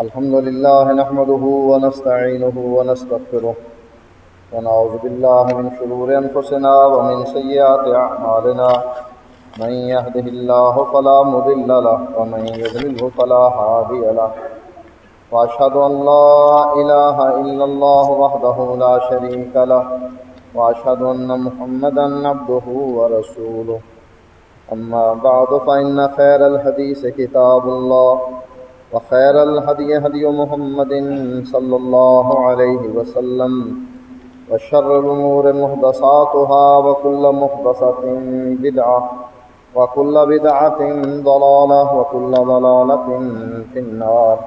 الحمد لله نحمده ونستعينه ونستغفره ونعوذ بالله من شرور أنفسنا ومن سيئات أعمالنا من يهده الله فلا مضل له ومن يضلله فلا هادي له وأشهد أن لا إله إلا الله وحده لا شريك له وأشهد أن محمدا عبده ورسوله أما بعد فإن خير الحديث كتاب الله وخير الهدي هدي محمد صلى الله عليه وسلم وشر الأمور محدثاتها وكل محدثة بدعة وكل بدعة ضلالة وكل ضلالة في النار.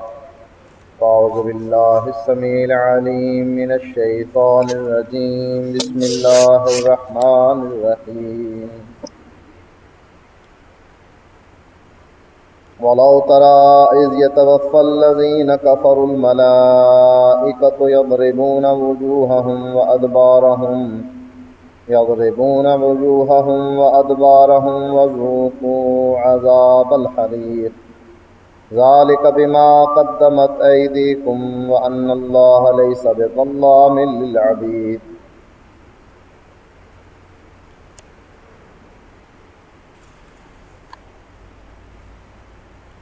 أعوذ بالله السميع العليم من الشيطان الرجيم. بسم الله الرحمن الرحيم. وَلَوْ تَرَىٰ إِذْ يَتَوَفَّى الَّذِينَ كَفَرُوا الْمَلَائِكَةُ يَضْرِبُونَ وُجُوهَهُمْ وَأَدْبَارَهُمْ وَذُوقُوا عَذَابَ الْحَرِيقِ ذَلِكَ بِمَا قَدَّمَتْ أَيْدِيكُمْ وَأَنَّ اللَّهَ لَيْسَ بِظَلَّامٍ لِّلْعَبِيدِ.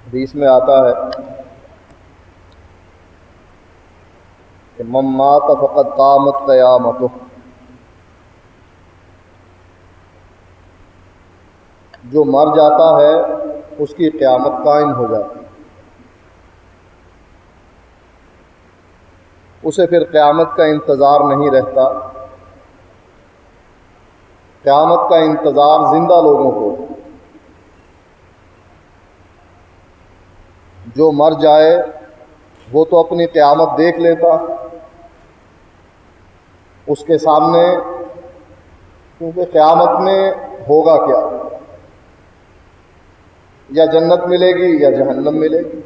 حدیث میں آتا ہے کہ من مات فقد قامت قیامتہ، جو مر جاتا ہے اس کی قیامت قائم ہو جاتی ہے. اسے پھر قیامت کا انتظار نہیں رہتا. قیامت کا انتظار زندہ لوگوں کو. جو مر جائے وہ تو اپنی قیامت دیکھ لیتا اس کے سامنے، کیونکہ قیامت میں ہوگا کیا؟ یا جنت ملے گی یا جہنم ملے گی،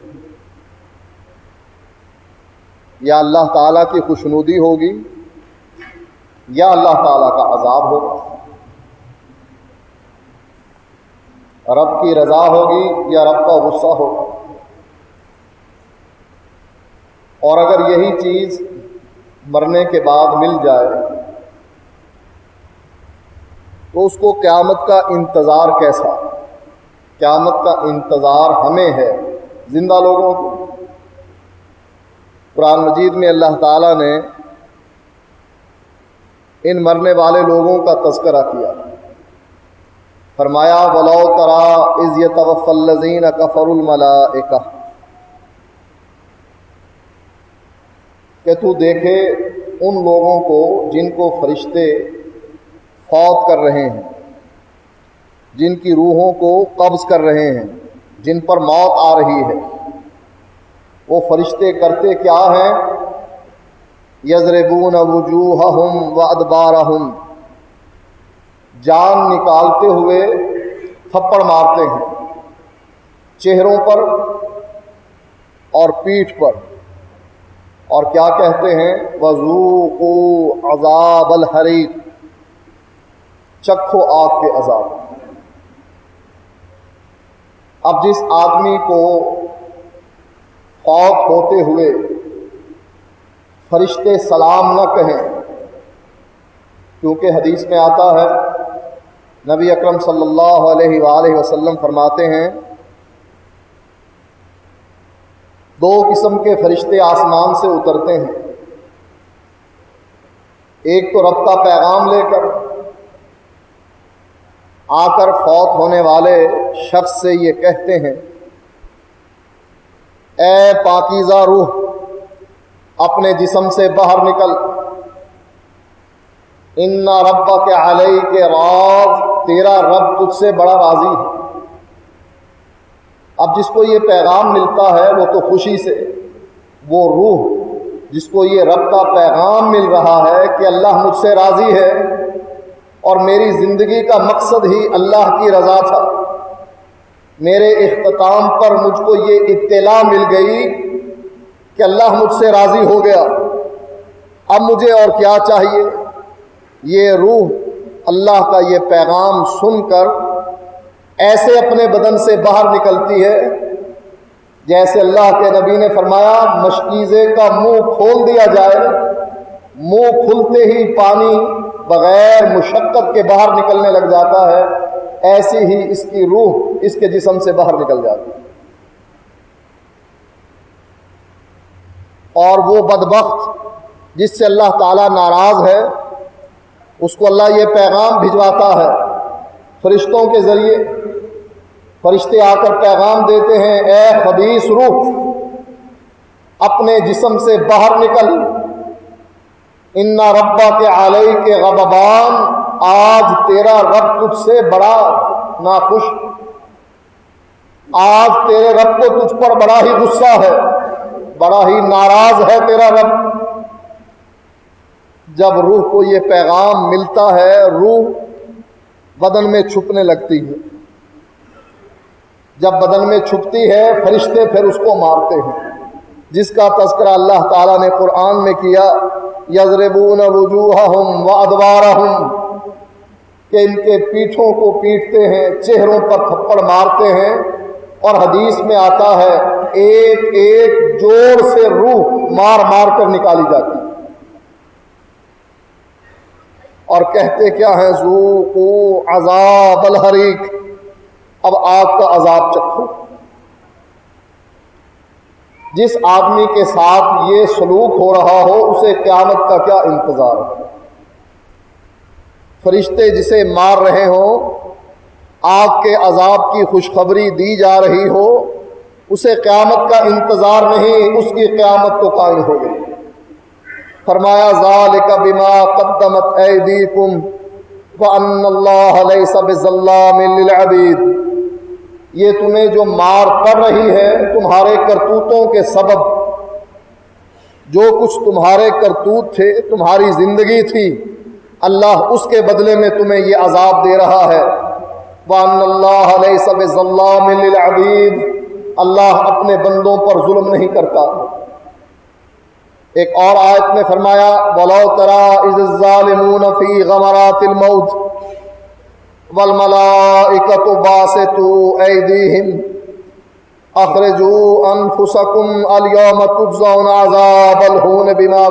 یا اللہ تعالیٰ کی خوشنودی ہوگی یا اللہ تعالیٰ کا عذاب ہوگا، رب کی رضا ہوگی یا رب کا غصہ ہوگا. اور اگر یہی چیز مرنے کے بعد مل جائے تو اس کو قیامت کا انتظار کیسا؟ قیامت کا انتظار ہمیں ہے زندہ لوگوں کو. قرآن مجید میں اللہ تعالیٰ نے ان مرنے والے لوگوں کا تذکرہ کیا. فرمایا وَلَوْ تَرَىٰ إِذْ يَتَوَفَّى الَّذِينَ كَفَرُوا الْمَلَائِكَةَ، کہ تو دیکھے ان لوگوں کو جن کو فرشتے فوت کر رہے ہیں، جن کی روحوں کو قبض کر رہے ہیں، جن پر موت آ رہی ہے. وہ فرشتے کرتے کیا ہیں؟ یضربون وجوہہم وادبارہم، جان نکالتے ہوئے تھپڑ مارتے ہیں چہروں پر اور پیٹھ پر. اور کیا کہتے ہیں؟ وذوقوا عذاب الحریق، چکھو آگ کے عذاب. اب جس آدمی کو فوت ہوتے ہوئے فرشتے سلام نہ کہیں، کیونکہ حدیث میں آتا ہے نبی اکرم صلی اللہ علیہ وآلہ وسلم فرماتے ہیں دو قسم کے فرشتے آسمان سے اترتے ہیں. ایک تو رب کا پیغام لے کر آ کر فوت ہونے والے شخص سے یہ کہتے ہیں اے پاکیزہ روح، اپنے جسم سے باہر نکل، ان ربک علیک راض، تیرا رب تجھ سے بڑا راضی ہے. اب جس کو یہ پیغام ملتا ہے وہ تو خوشی سے، وہ روح جس کو یہ رب کا پیغام مل رہا ہے کہ اللہ مجھ سے راضی ہے اور میری زندگی کا مقصد ہی اللہ کی رضا تھا، میرے اختتام پر مجھ کو یہ اطلاع مل گئی کہ اللہ مجھ سے راضی ہو گیا، اب مجھے اور کیا چاہیے. یہ روح اللہ کا یہ پیغام سن کر ایسے اپنے بدن سے باہر نکلتی ہے جیسے اللہ کے نبی نے فرمایا مشکیزے کا منہ کھول دیا جائے، منہ کھلتے ہی پانی بغیر مشقت کے باہر نکلنے لگ جاتا ہے، ایسی ہی اس کی روح اس کے جسم سے باہر نکل جاتی ہے۔ اور وہ بدبخت جس سے اللہ تعالیٰ ناراض ہے، اس کو اللہ یہ پیغام بھجواتا ہے فرشتوں کے ذریعے۔ فرشتے آ کر پیغام دیتے ہیں، اے خبیث روح، اپنے جسم سے باہر نکل، ان ربک علیک غضبان، آج تیرا رب تجھ سے بڑا ناخوش، آج تیرے رب کو تجھ پر بڑا ہی غصہ ہے، بڑا ہی ناراض ہے تیرا رب۔ جب روح کو یہ پیغام ملتا ہے، روح بدن میں چھپنے لگتی ہے۔ جب بدن میں چھپتی ہے، فرشتے پھر اس کو مارتے ہیں، جس کا تذکرہ اللہ تعالیٰ نے قرآن میں کیا، یضربون وجوہہم وادبارہم، کہ ان کے پیٹھوں کو پیٹتے ہیں، چہروں پر تھپڑ مارتے ہیں، اور حدیث میں آتا ہے ایک ایک جوڑ سے روح مار مار کر نکالی جاتی ہے، اور کہتے کیا ہیں، ذوقوا عذاب الحریق، اب آگ کا عذاب چکھو۔ جس آدمی کے ساتھ یہ سلوک ہو رہا ہو، اسے قیامت کا کیا انتظار ہے؟ فرشتے جسے مار رہے ہوں، آگ کے عذاب کی خوشخبری دی جا رہی ہو، اسے قیامت کا انتظار نہیں، اس کی قیامت تو قائم ہو گئی۔ فرمایا ذالک بما قدمت ایدیکم وان اللہ لیس بظلام للعبید، یہ تمہیں جو مار پڑ رہی ہے تمہارے کرتوتوں کے سبب، جو کچھ تمہارے کرتوت تھے، تمہاری زندگی تھی، اللہ اس کے بدلے میں تمہیں یہ عذاب دے رہا ہے۔ وَأَنَّ اللَّهَ لَيْسَ بِظَلَّامٍ لِلْعَبِيدِ، اللہ اپنے بندوں پر ظلم نہیں کرتا۔ ایک اور آیت میں فرمایا وَلَوْ تَرَىٰ إِذِ الظَّالِمُونَ فِي غَمَرَاتِ الْمَوْتِ وَالْمَلَائِكَةُ بَاسِطُو أَيْدِيهِمْ أَخْرِجُوا أَنفُسَكُمْ الْيَوْمَ تُجْزَوْنَ عَذَابَ الْهُونِ بِمَا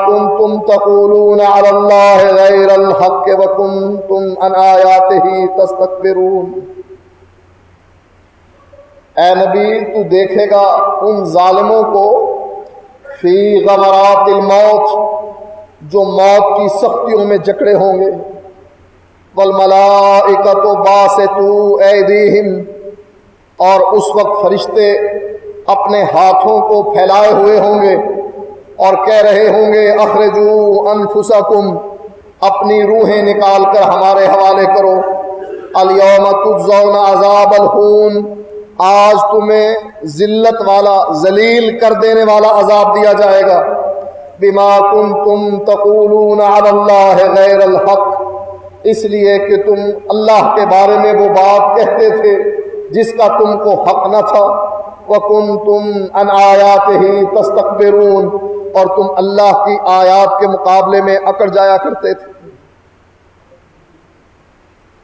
كُنْتُمْ تَقُولُونَ عَلَى اللَّهِ غَيْرَ الْحَقِّ وَكُنْتُمْ عَنْ آيَاتِهِ تَسْتَكْبِرُونَ۔ اے نبی، تو دیکھے گا ان ظالموں کو فی غمرات الموت، جو موت کی سختیوں میں جکڑے ہوں گے، والملائکۃ باسطو ایدیہم، اور اس وقت فرشتے اپنے ہاتھوں کو پھیلائے ہوئے ہوں گے اور کہہ رہے ہوں گے اخرجوا انفسکم، اپنی روحیں نکال کر ہمارے حوالے کرو، الیوم تجزون عذاب الہون، آج تمہیں ذلت والا، ذلیل کر دینے والا عذاب دیا جائے گا، بما کنتم تقولون علی اللہ غیر الحق، اس لیے کہ تم اللہ کے بارے میں وہ بات کہتے تھے جس کا تم کو حق نہ تھا، وَكُنْتُمْ عَنْ آيَاتِهِ تَسْتَكْبِرُونَ، اور تم اللہ کی آیات کے مقابلے میں اکڑ جایا کرتے تھے۔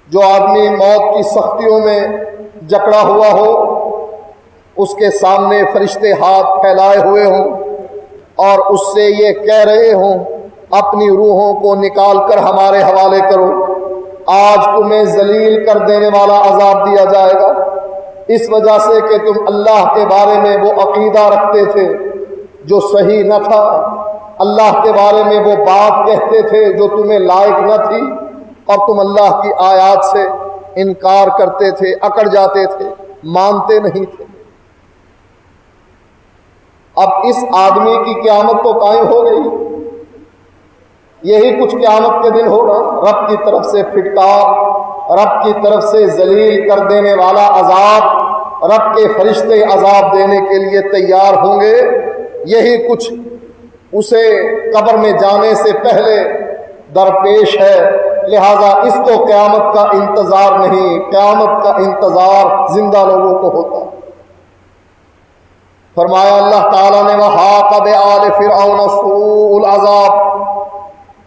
جو آدمی موت کی سختیوں میں جکڑا ہوا ہو، اس کے سامنے فرشتے ہاتھ پھیلائے ہوئے ہوں اور اس سے یہ کہہ رہے ہوں اپنی روحوں کو نکال کر ہمارے حوالے کرو، آج تمہیں ذلیل کر دینے والا عذاب دیا جائے گا، اس وجہ سے کہ تم اللہ کے بارے میں وہ عقیدہ رکھتے تھے جو صحیح نہ تھا، اللہ کے بارے میں وہ بات کہتے تھے جو تمہیں لائق نہ تھی، اور تم اللہ کی آیات سے انکار کرتے تھے، اکڑ جاتے تھے، مانتے نہیں تھے۔ اب اس آدمی کی قیامت تو قائم ہو گئی، یہی کچھ قیامت کے دن ہوگا، رب کی طرف سے پھٹکار، رب کی طرف سے ذلیل کر دینے والا عذاب، رب کے فرشتے عذاب دینے کے لیے تیار ہوں گے، یہی کچھ اسے قبر میں جانے سے پہلے درپیش ہے، لہذا اس کو قیامت کا انتظار نہیں، قیامت کا انتظار زندہ لوگوں کو ہوتا۔ فرمایا اللہ تعالیٰ نے وَحَاقَ بِآلِ فِرْعَوْنَ سُوءُ الْعَذَابِ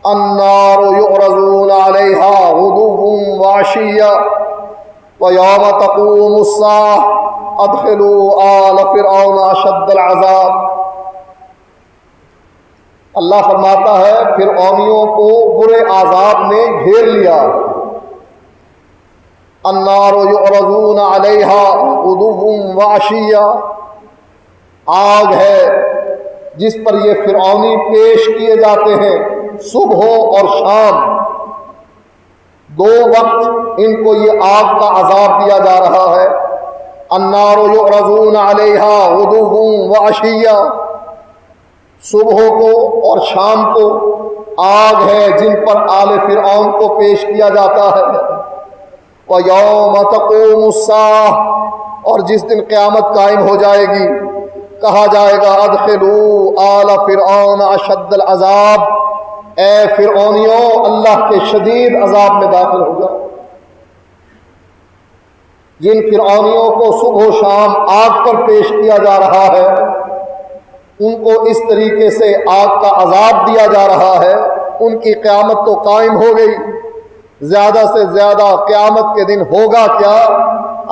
النَّارُ يُعْرَضُونَ عَلَيْهَا غُدُوًّا وَعَشِيًّا وَيَوْمَ تَقُومُ السَّاعَةُ أَدْخِلُوا آلَ فِرْعَوْنَ أَشَدَّ الْعَذَابِ۔ اللہ فرماتا ہے فرعونیوں کو برے عذاب نے گھیر لیا۔ النار یعرضون علیہا غدوا وعشیا، آگ ہے جس پر یہ فرعونی پیش کیے جاتے ہیں صبح اور شام، دو وقت ان کو یہ آگ کا عذاب دیا جا رہا ہے۔ النار یعرضون علیہا غدوا وعشیا، صبح کو اور شام کو آگ ہے جن پر آل فرعون کو پیش کیا جاتا ہے۔ وَيَوْمَ تَقُومُ السَّاعَةُ، اور جس دن قیامت قائم ہو جائے گی کہا جائے گا ادخلوا آل فرعون اشد العذاب، اے فرعونیوں اللہ کے شدید عذاب میں داخل ہو جاؤ۔ جن فرعونیوں کو صبح و شام آگ پر پیش کیا جا رہا ہے ان کو اس طریقے سے آگ کا عذاب دیا جا رہا ہے، ان کی قیامت تو قائم ہو گئی، زیادہ سے زیادہ قیامت کے دن ہوگا کیا؟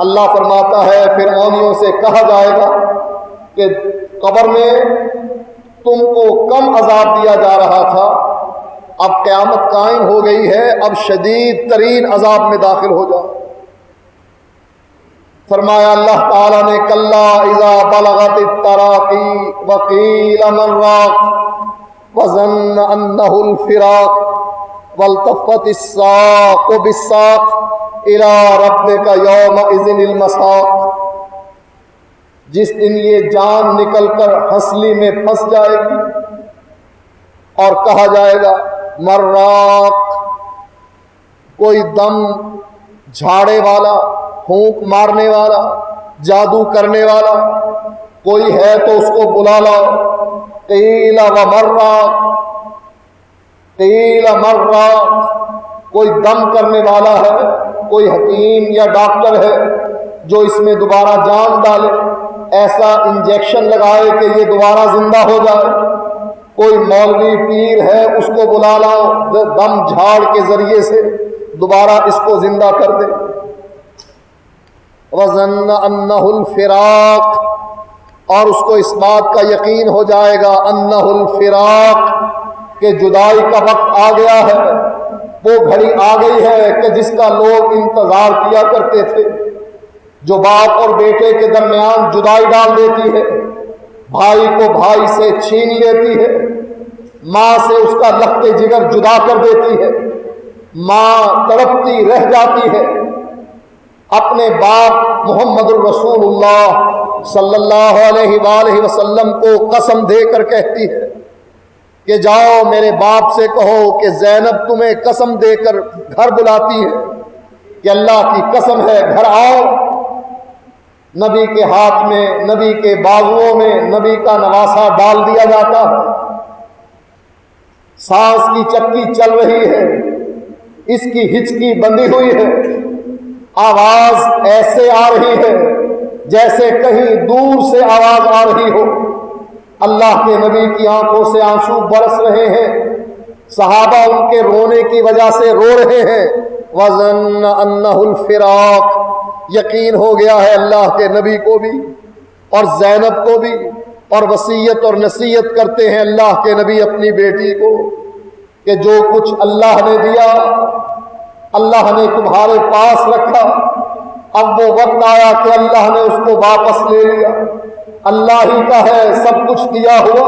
اللہ فرماتا ہے فرعونیوں سے کہا جائے گا کہ قبر میں تم کو کم عذاب دیا جا رہا تھا، اب قیامت قائم ہو گئی ہے، اب شدید ترین عذاب میں داخل ہو جاؤ۔ فرمایا اللہ تعالیٰ نے کلا اذا بلغت التراقی وقیل من راق وظن انہ الفراق والتفت الساق بالساق الى ربک یومئذ المساق، جس دن یہ جان نکل کر ہنسلی میں پھنس جائے گی اور کہا جائے گا مراق، کوئی دم جھاڑے والا، پھونک مارنے والا، جادو کرنے والا کوئی ہے تو اس کو بلا لاؤ۔ قیل ومراق، قیل مراق، کوئی دم کرنے والا ہے، کوئی حکیم یا ڈاکٹر ہے جو اس میں دوبارہ جان ڈالے، ایسا انجیکشن لگائے کہ یہ دوبارہ زندہ ہو جائے۔ کوئی مولوی پیر ہے اس کو بلا لاؤ، دم جھاڑ کے ذریعے سے دوبارہ اس کو زندہ کر دے۔ وَظَنَّ أَنَّهُ الْفِرَاقُ، اور اس کو اس بات کا یقین ہو جائے گا أَنَّهُ الْفِرَاقُ کہ جدائی کا وقت آ گیا ہے، وہ گھڑی آ گئی ہے کہ جس کا لوگ انتظار کیا کرتے تھے، جو باپ اور بیٹے کے درمیان جدائی ڈال دیتی ہے، بھائی کو بھائی سے چھین لیتی ہے، ماں سے اس کا لخت جگر جدا کر دیتی ہے، ماں تڑپتی رہ جاتی ہے، اپنے باپ محمد الرسول اللہ صلی اللہ علیہ وآلہ وسلم کو قسم دے کر کہتی ہے کہ جاؤ میرے باپ سے کہو کہ زینب تمہیں قسم دے کر گھر بلاتی ہے کہ اللہ کی قسم ہے گھر آؤ۔ نبی کے ہاتھ میں، نبی کے بازوؤں میں نبی کا نواسا ڈال دیا جاتا ہے، سانس کی چکی چل رہی ہے، اس کی ہچکی بندھی ہوئی ہے، آواز ایسے آ رہی ہے جیسے کہیں دور سے آواز آ رہی ہو، اللہ کے نبی کی آنکھوں سے آنسو برس رہے ہیں، صحابہ ان کے رونے کی وجہ سے رو رہے ہیں۔ وَظَنَّ أَنَّهُ الْفِرَاقُ، یقین ہو گیا ہے اللہ کے نبی کو بھی اور زینب کو بھی، اور وصیت اور نصیحت کرتے ہیں اللہ کے نبی اپنی بیٹی کو کہ جو کچھ اللہ نے دیا اللہ نے تمہارے پاس رکھا، اب وہ وقت آیا کہ اللہ نے اس کو واپس لے لیا، اللہ ہی کا ہے سب کچھ دیا ہوا،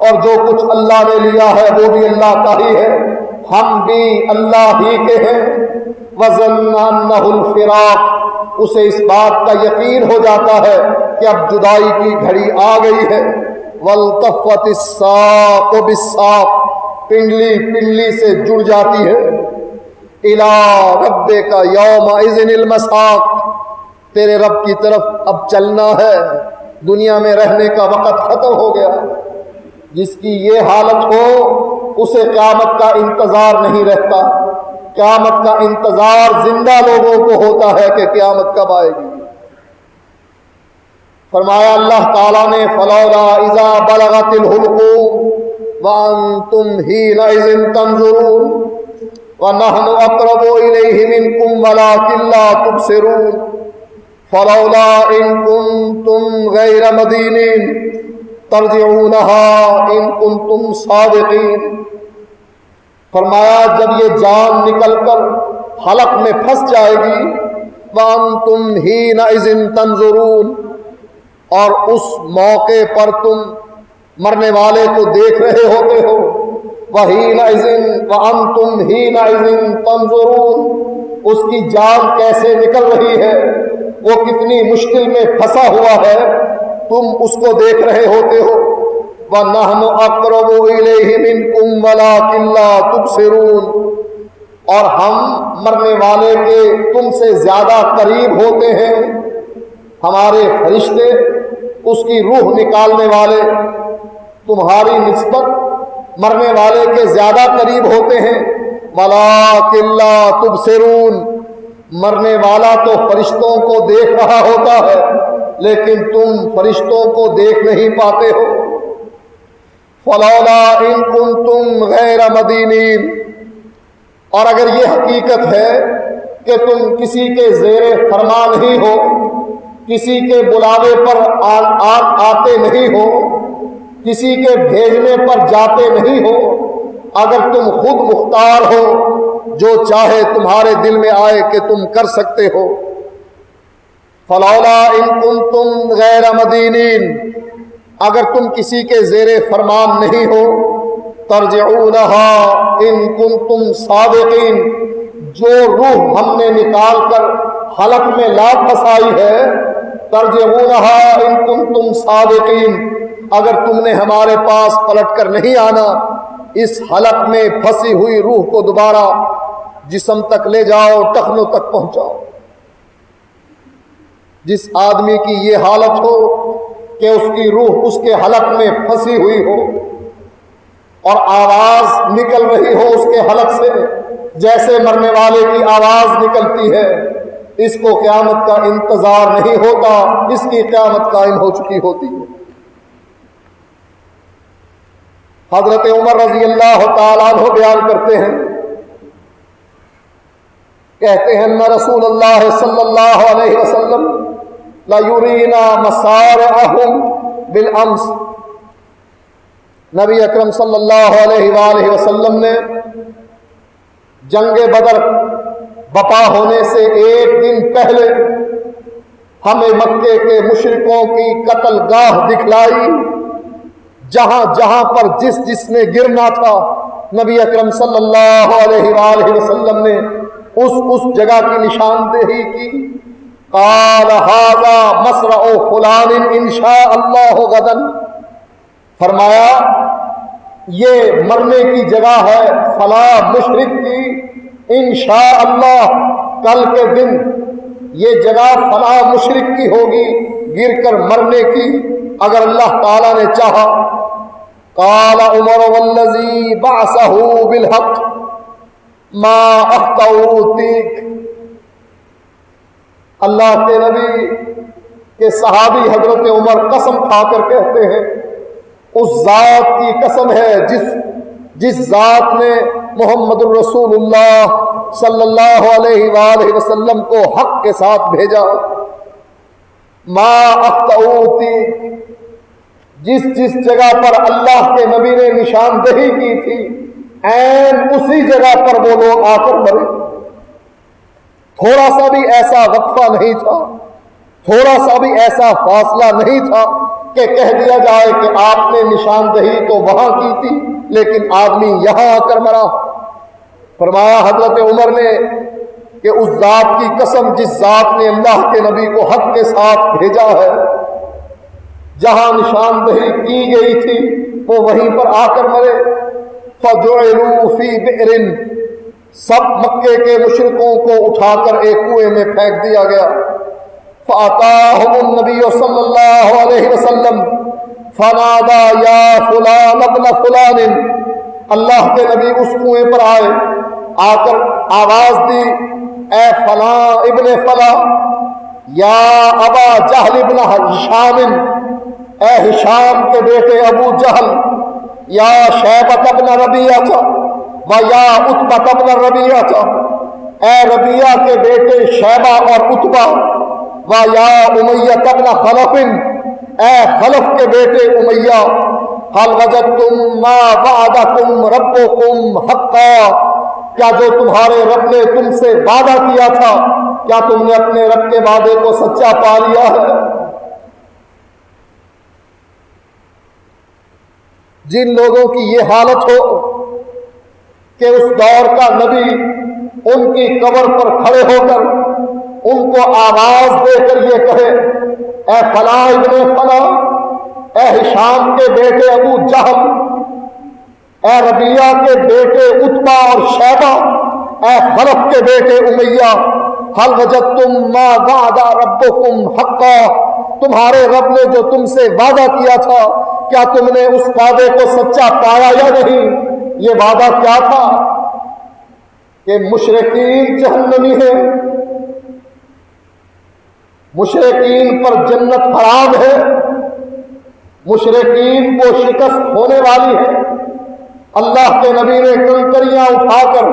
اور جو کچھ اللہ نے لیا ہے وہ بھی اللہ کا ہی ہے، ہم بھی اللہ ہی کے ہیں۔ وَظَنَّ أَنَّهُ الْفِرَاقُ، اسے اس بات کا یقین ہو جاتا ہے کہ اب جدائی کی گھڑی آ گئی ہے۔ وَالْتَفَّتِ السَّاقُ بِالسَّاقِ، پنڈلی پنڈلی سے جڑ جاتی ہے۔ إِلَىٰ رَبِّكَ يَوْمَئِذٍ الْمَسَاقُ، تیرے رب کی طرف اب چلنا ہے، دنیا میں رہنے کا وقت ختم ہو گیا۔ جس کی یہ حالت ہو اسے قیامت کا انتظار نہیں رہتا، قیامت کا انتظار زندہ لوگوں کو ہوتا ہے کہ قیامت کب آئے گی۔ فرمایا اللہ تعالیٰ نے فَلَوْلَا إِذَا بَلَغَتِ الْحُلْقُومَ وَأَنْتُمْ حِينَئِذٍ تَنظُرُونَ وَنَحْنُ أَقْرَبُ إِلَيْهِ مِنْكُمْ وَلَٰكِن لَّا تُبْصِرُونَ فَلَوْلَا إِن كُنتُمْ غَيْرَ مَدِينِينَ تَرْجِعُونَهَا إِن كُنتُمْ صَادِقِينَ۔ فرمایا جب یہ جان نکل کر حلق میں پھنس جائے گی وَأَنتُمْ حِينَئِذٍ تَنظُرُونَ، اور اس موقع پر تم مرنے والے کو دیکھ رہے ہوتے ہو، وَأَنتُمْ حِينَئِذٍ تَنظُرُونَ، اس کی جان کیسے نکل رہی ہے، وہ کتنی مشکل میں پھنسا ہوا ہے، تم اس کو دیکھ رہے ہوتے ہو۔ وَنَحْنُ أَقْرَبُ إِلَيْهِ مِنْكُمْ وَلَٰكِن لَّا تُبْصِرُونَ، اور ہم مرنے والے کے تم سے زیادہ قریب ہوتے ہیں، ہمارے فرشتے اس کی روح نکالنے والے تمہاری نسبت مرنے والے کے زیادہ قریب ہوتے ہیں۔ وَلَٰكِن لَّا تُبْصِرُونَ، مرنے والا تو فرشتوں کو دیکھ رہا ہوتا ہے لیکن تم فرشتوں کو دیکھ نہیں پاتے ہو۔ فَلَوْلَا إِن كُنتُمْ غَيْرَ مَدِينِينَ، اور اگر یہ حقیقت ہے کہ تم کسی کے زیر فرمان نہیں ہو، کسی کے بلاوے پر آتے نہیں ہو، کسی کے بھیجنے پر جاتے نہیں ہو، اگر تم خود مختار ہو، جو چاہے تمہارے دل میں آئے کہ تم کر سکتے ہو۔ فَلَوْلَا إِن كُنتُمْ غَيْرَ مَدِينِينَ، اگر تم کسی کے زیر فرمان نہیں ہو، تَرْجِعُونَهَا إِن كُنتُمْ صَادِقِينَ، جو روح ہم نے نکال کر حلق میں لا پھنسائی ہے، تَرْجِعُونَهَا إِن كُنتُمْ صَادِقِينَ، اگر تم نے ہمارے پاس پلٹ کر نہیں آنا، اس حلق میں پھنسی ہوئی روح کو دوبارہ جسم تک لے جاؤ، ٹخنوں تک پہنچاؤ۔ جس آدمی کی یہ حالت ہو کہ اس کی روح اس کے حلق میں پھنسی ہوئی ہو اور آواز نکل رہی ہو اس کے حلق سے جیسے مرنے والے کی آواز نکلتی ہے، اس کو قیامت کا انتظار نہیں ہوتا، اس کی قیامت قائم ہو چکی ہوتی ہے۔ حضرت عمر رضی اللہ تعالیٰ عنہ بیان کرتے ہیں، کہتے ہیں نہ رسول اللہ صلی اللہ علیہ وسلم لَيُرِينَا مَصَارِعَهُمْ بِالْأَمْسِ، نبی اکرم صلی اللہ علیہ وآلہ وسلم نے جنگ بدر بپا ہونے سے ایک دن پہلے ہمیں مکے کے مشرکوں کی قتل گاہ دکھلائی، جہاں جہاں پر جس جس نے گرنا تھا نبی اکرم صلی اللہ علیہ وآلہ وسلم نے اس جگہ کی نشاندہی کی۔ قال ھذا مصرع فلان انشاء اللہ غدا، فرمایا یہ مرنے کی جگہ ہے فلاں مشرک کی، انشاء اللہ کل کے دن یہ جگہ فلاں مشرک کی ہوگی گر کر مرنے کی اگر اللہ تعالیٰ نے چاہا۔ قال عمر والذی بعثہ بالحق ما اخطأوا تیک، اللہ کے نبی کے صحابی حضرت عمر قسم کھا کر کہتے ہیں، اس ذات کی قسم ہے جس ذات نے محمد الرسول اللہ صلی اللہ علیہ وآلہ وسلم کو حق کے ساتھ بھیجا، ما اخطأوا تیک، جس جگہ پر اللہ کے نبی نے نشاندہی کی تھی عین اسی جگہ پر وہ لوگ آ کر مرے۔ تھوڑا سا بھی ایسا وقفہ نہیں تھا، تھوڑا سا بھی ایسا فاصلہ نہیں تھا کہ کہہ دیا جائے کہ آپ نے نشاندہی تو وہاں کی تھی لیکن آدمی یہاں آ کر مرا۔ فرمایا حضرت عمر نے کہ اس ذات کی قسم جس ذات نے اللہ کے نبی کو حق کے ساتھ بھیجا ہے، جہاں نشاندہی کی گئی تھی وہ وہیں پر آ کر مرے۔ فَجُعِلُوا فِي بِئْرٍ، سب مکے کے مشرکوں کو اٹھا کر ایک کنویں میں پھینک دیا گیا۔ فَأَتَاهُمُ النَّبِيُّ صلی اللہ علیہ وسلم فَنَادَى يَا فُلَانَ ابْنَ فُلَانٍ، اللہ کے نبی اس کنویں پر آئے، آ کر آواز دی، اے فلاں ابن فلاں، یا ابا جہل ابن ہشام، اے ہشام کے بیٹے ابو جہل، یا شیبۃ ابن ربیعہ، وَيَا عُتْبَةَ بْنَ رَبِيعَةَ، اے ربیعہ کے بیٹے شیبہ اور عتبہ، وَيَا أُمَيَّةَ بْنَ خَلَفٍ، اے خلف کے بیٹے امیہ، هَلْ وَجَدْتُم مَّا وَعَدَكُمْ رَبُّكُمْ حَقًّا، کیا جو تمہارے رب نے تم سے وعدہ کیا تھا، کیا تم نے اپنے رب کے وعدے کو سچا پا لیا ہے؟ جن لوگوں کی یہ حالت ہو کہ اس دور کا نبی ان کی قبر پر کھڑے ہو کر ان کو آواز دے کر یہ کہے، اے فلاں ابن فلاں، اے ہشام کے بیٹے ابو جہل، اے ربیعہ کے بیٹے عتبہ اور شیبہ، اے خلف کے بیٹے امیہ، هل وجدتم ما وعد ربکم حقا، تمہارے رب نے جو تم سے وعدہ کیا تھا کیا تم نے اس وعدے کو سچا پایا یا نہیں؟ یہ وعدہ کیا تھا کہ مشرکین جہنمی ہیں، مشرکین پر جنت حرام ہے، مشرکین کو شکست ہونے والی ہے۔ اللہ کے نبی نے کنکریاں اٹھا کر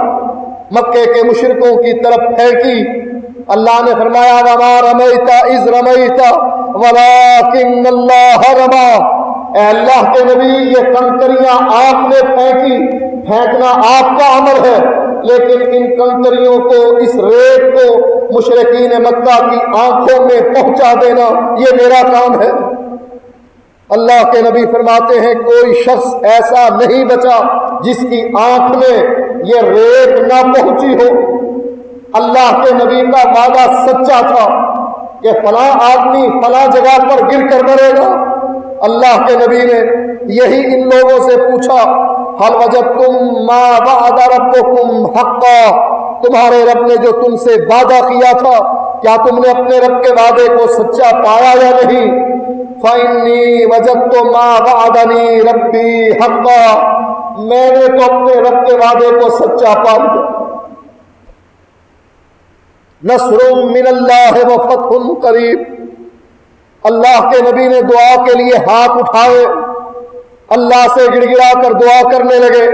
مکے کے مشرکوں کی طرف پھینکی۔ اللہ نے فرمایا وَمَا رَمَيْتَ إِذْ رَمَيْتَ وَلَٰكِنَّ اللَّهَ رَمَىٰ، اے اللہ کے نبی یہ کنکریاں آپ نے پھینکی، پھینکنا آپ کا عمل ہے، لیکن ان کنکریوں کو، اس ریت کو مشرکین مکہ کی آنکھوں میں پہنچا دینا یہ میرا کام ہے۔ اللہ کے نبی فرماتے ہیں کوئی شخص ایسا نہیں بچا جس کی آنکھ میں یہ ریت نہ پہنچی ہو۔ اللہ کے نبی کا وعدہ سچا تھا کہ فلاں آدمی فلاں جگہ پر گر کر مرے گا۔ اللہ کے نبی نے یہی ان لوگوں سے پوچھا هل وجدتم ما وعد ربکم حقا، تمہارے رب نے جو تم سے وعدہ کیا تھا کیا تم نے اپنے رب کے وعدے کو سچا پایا یا نہیں؟ فَإِنِّي وَجَدْتُ مَا وَعَدَنِي رَبِّي حَقًّا، میں نے تو اپنے رب کے وعدے کو سچا پا لیا۔ نصر من اللہ وفتح قریب، اللہ کے نبی نے دعا کے لیے ہاتھ اٹھائے، اللہ سے گڑ گڑا کر دعا کرنے لگے،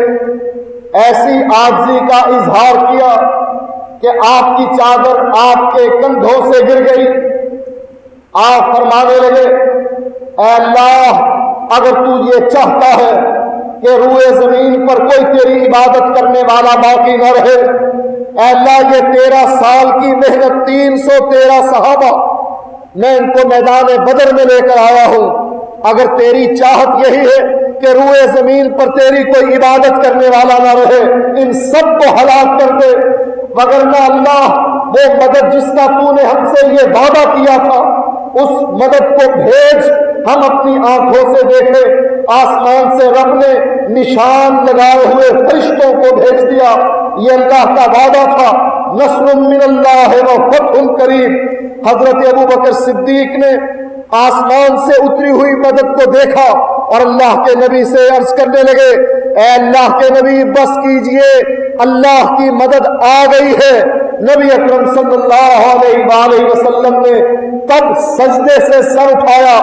ایسی عاجزی کا اظہار کیا کہ آپ کی چادر آپ کے کندھوں سے گر گئی۔ آپ فرمانے لگے اے اللہ اگر تو یہ چاہتا ہے کہ روئے زمین پر کوئی تیری عبادت کرنے والا باقی نہ رہے، اے اللہ یہ 13 سال کی محنت 313 صحابہ میں ان کو میدان بدر میں لے کر آیا ہوں، اگر تیری چاہت یہی ہے کہ روئے زمین پر تیری کوئی عبادت کرنے والا نہ رہے، ان سب کو ہلاک کر دے، وگرنہ اللہ وہ مدد جس کا تو نے ہم سے یہ وعدہ کیا تھا اس مدد کو بھیج، ہم اپنی آنکھوں سے دیکھے۔ آسمان سے رب نے نشان لگائے ہوئے فرشتوں کو بھیج دیا، یہ اللہ کا وعدہ تھا۔ نصر من اللہ وفتح قریب، حضرت ابوبکر صدیق نے آسمان سے اتری ہوئی مدد کو دیکھا اور اللہ کے نبی سے عرض کرنے لگے اے اللہ کے نبی بس کیجئے، اللہ کی مدد آ گئی ہے۔ نبی اکرم صلی اللہ علیہ وآلہ وسلم نے تب سجدے سے سر اٹھایا،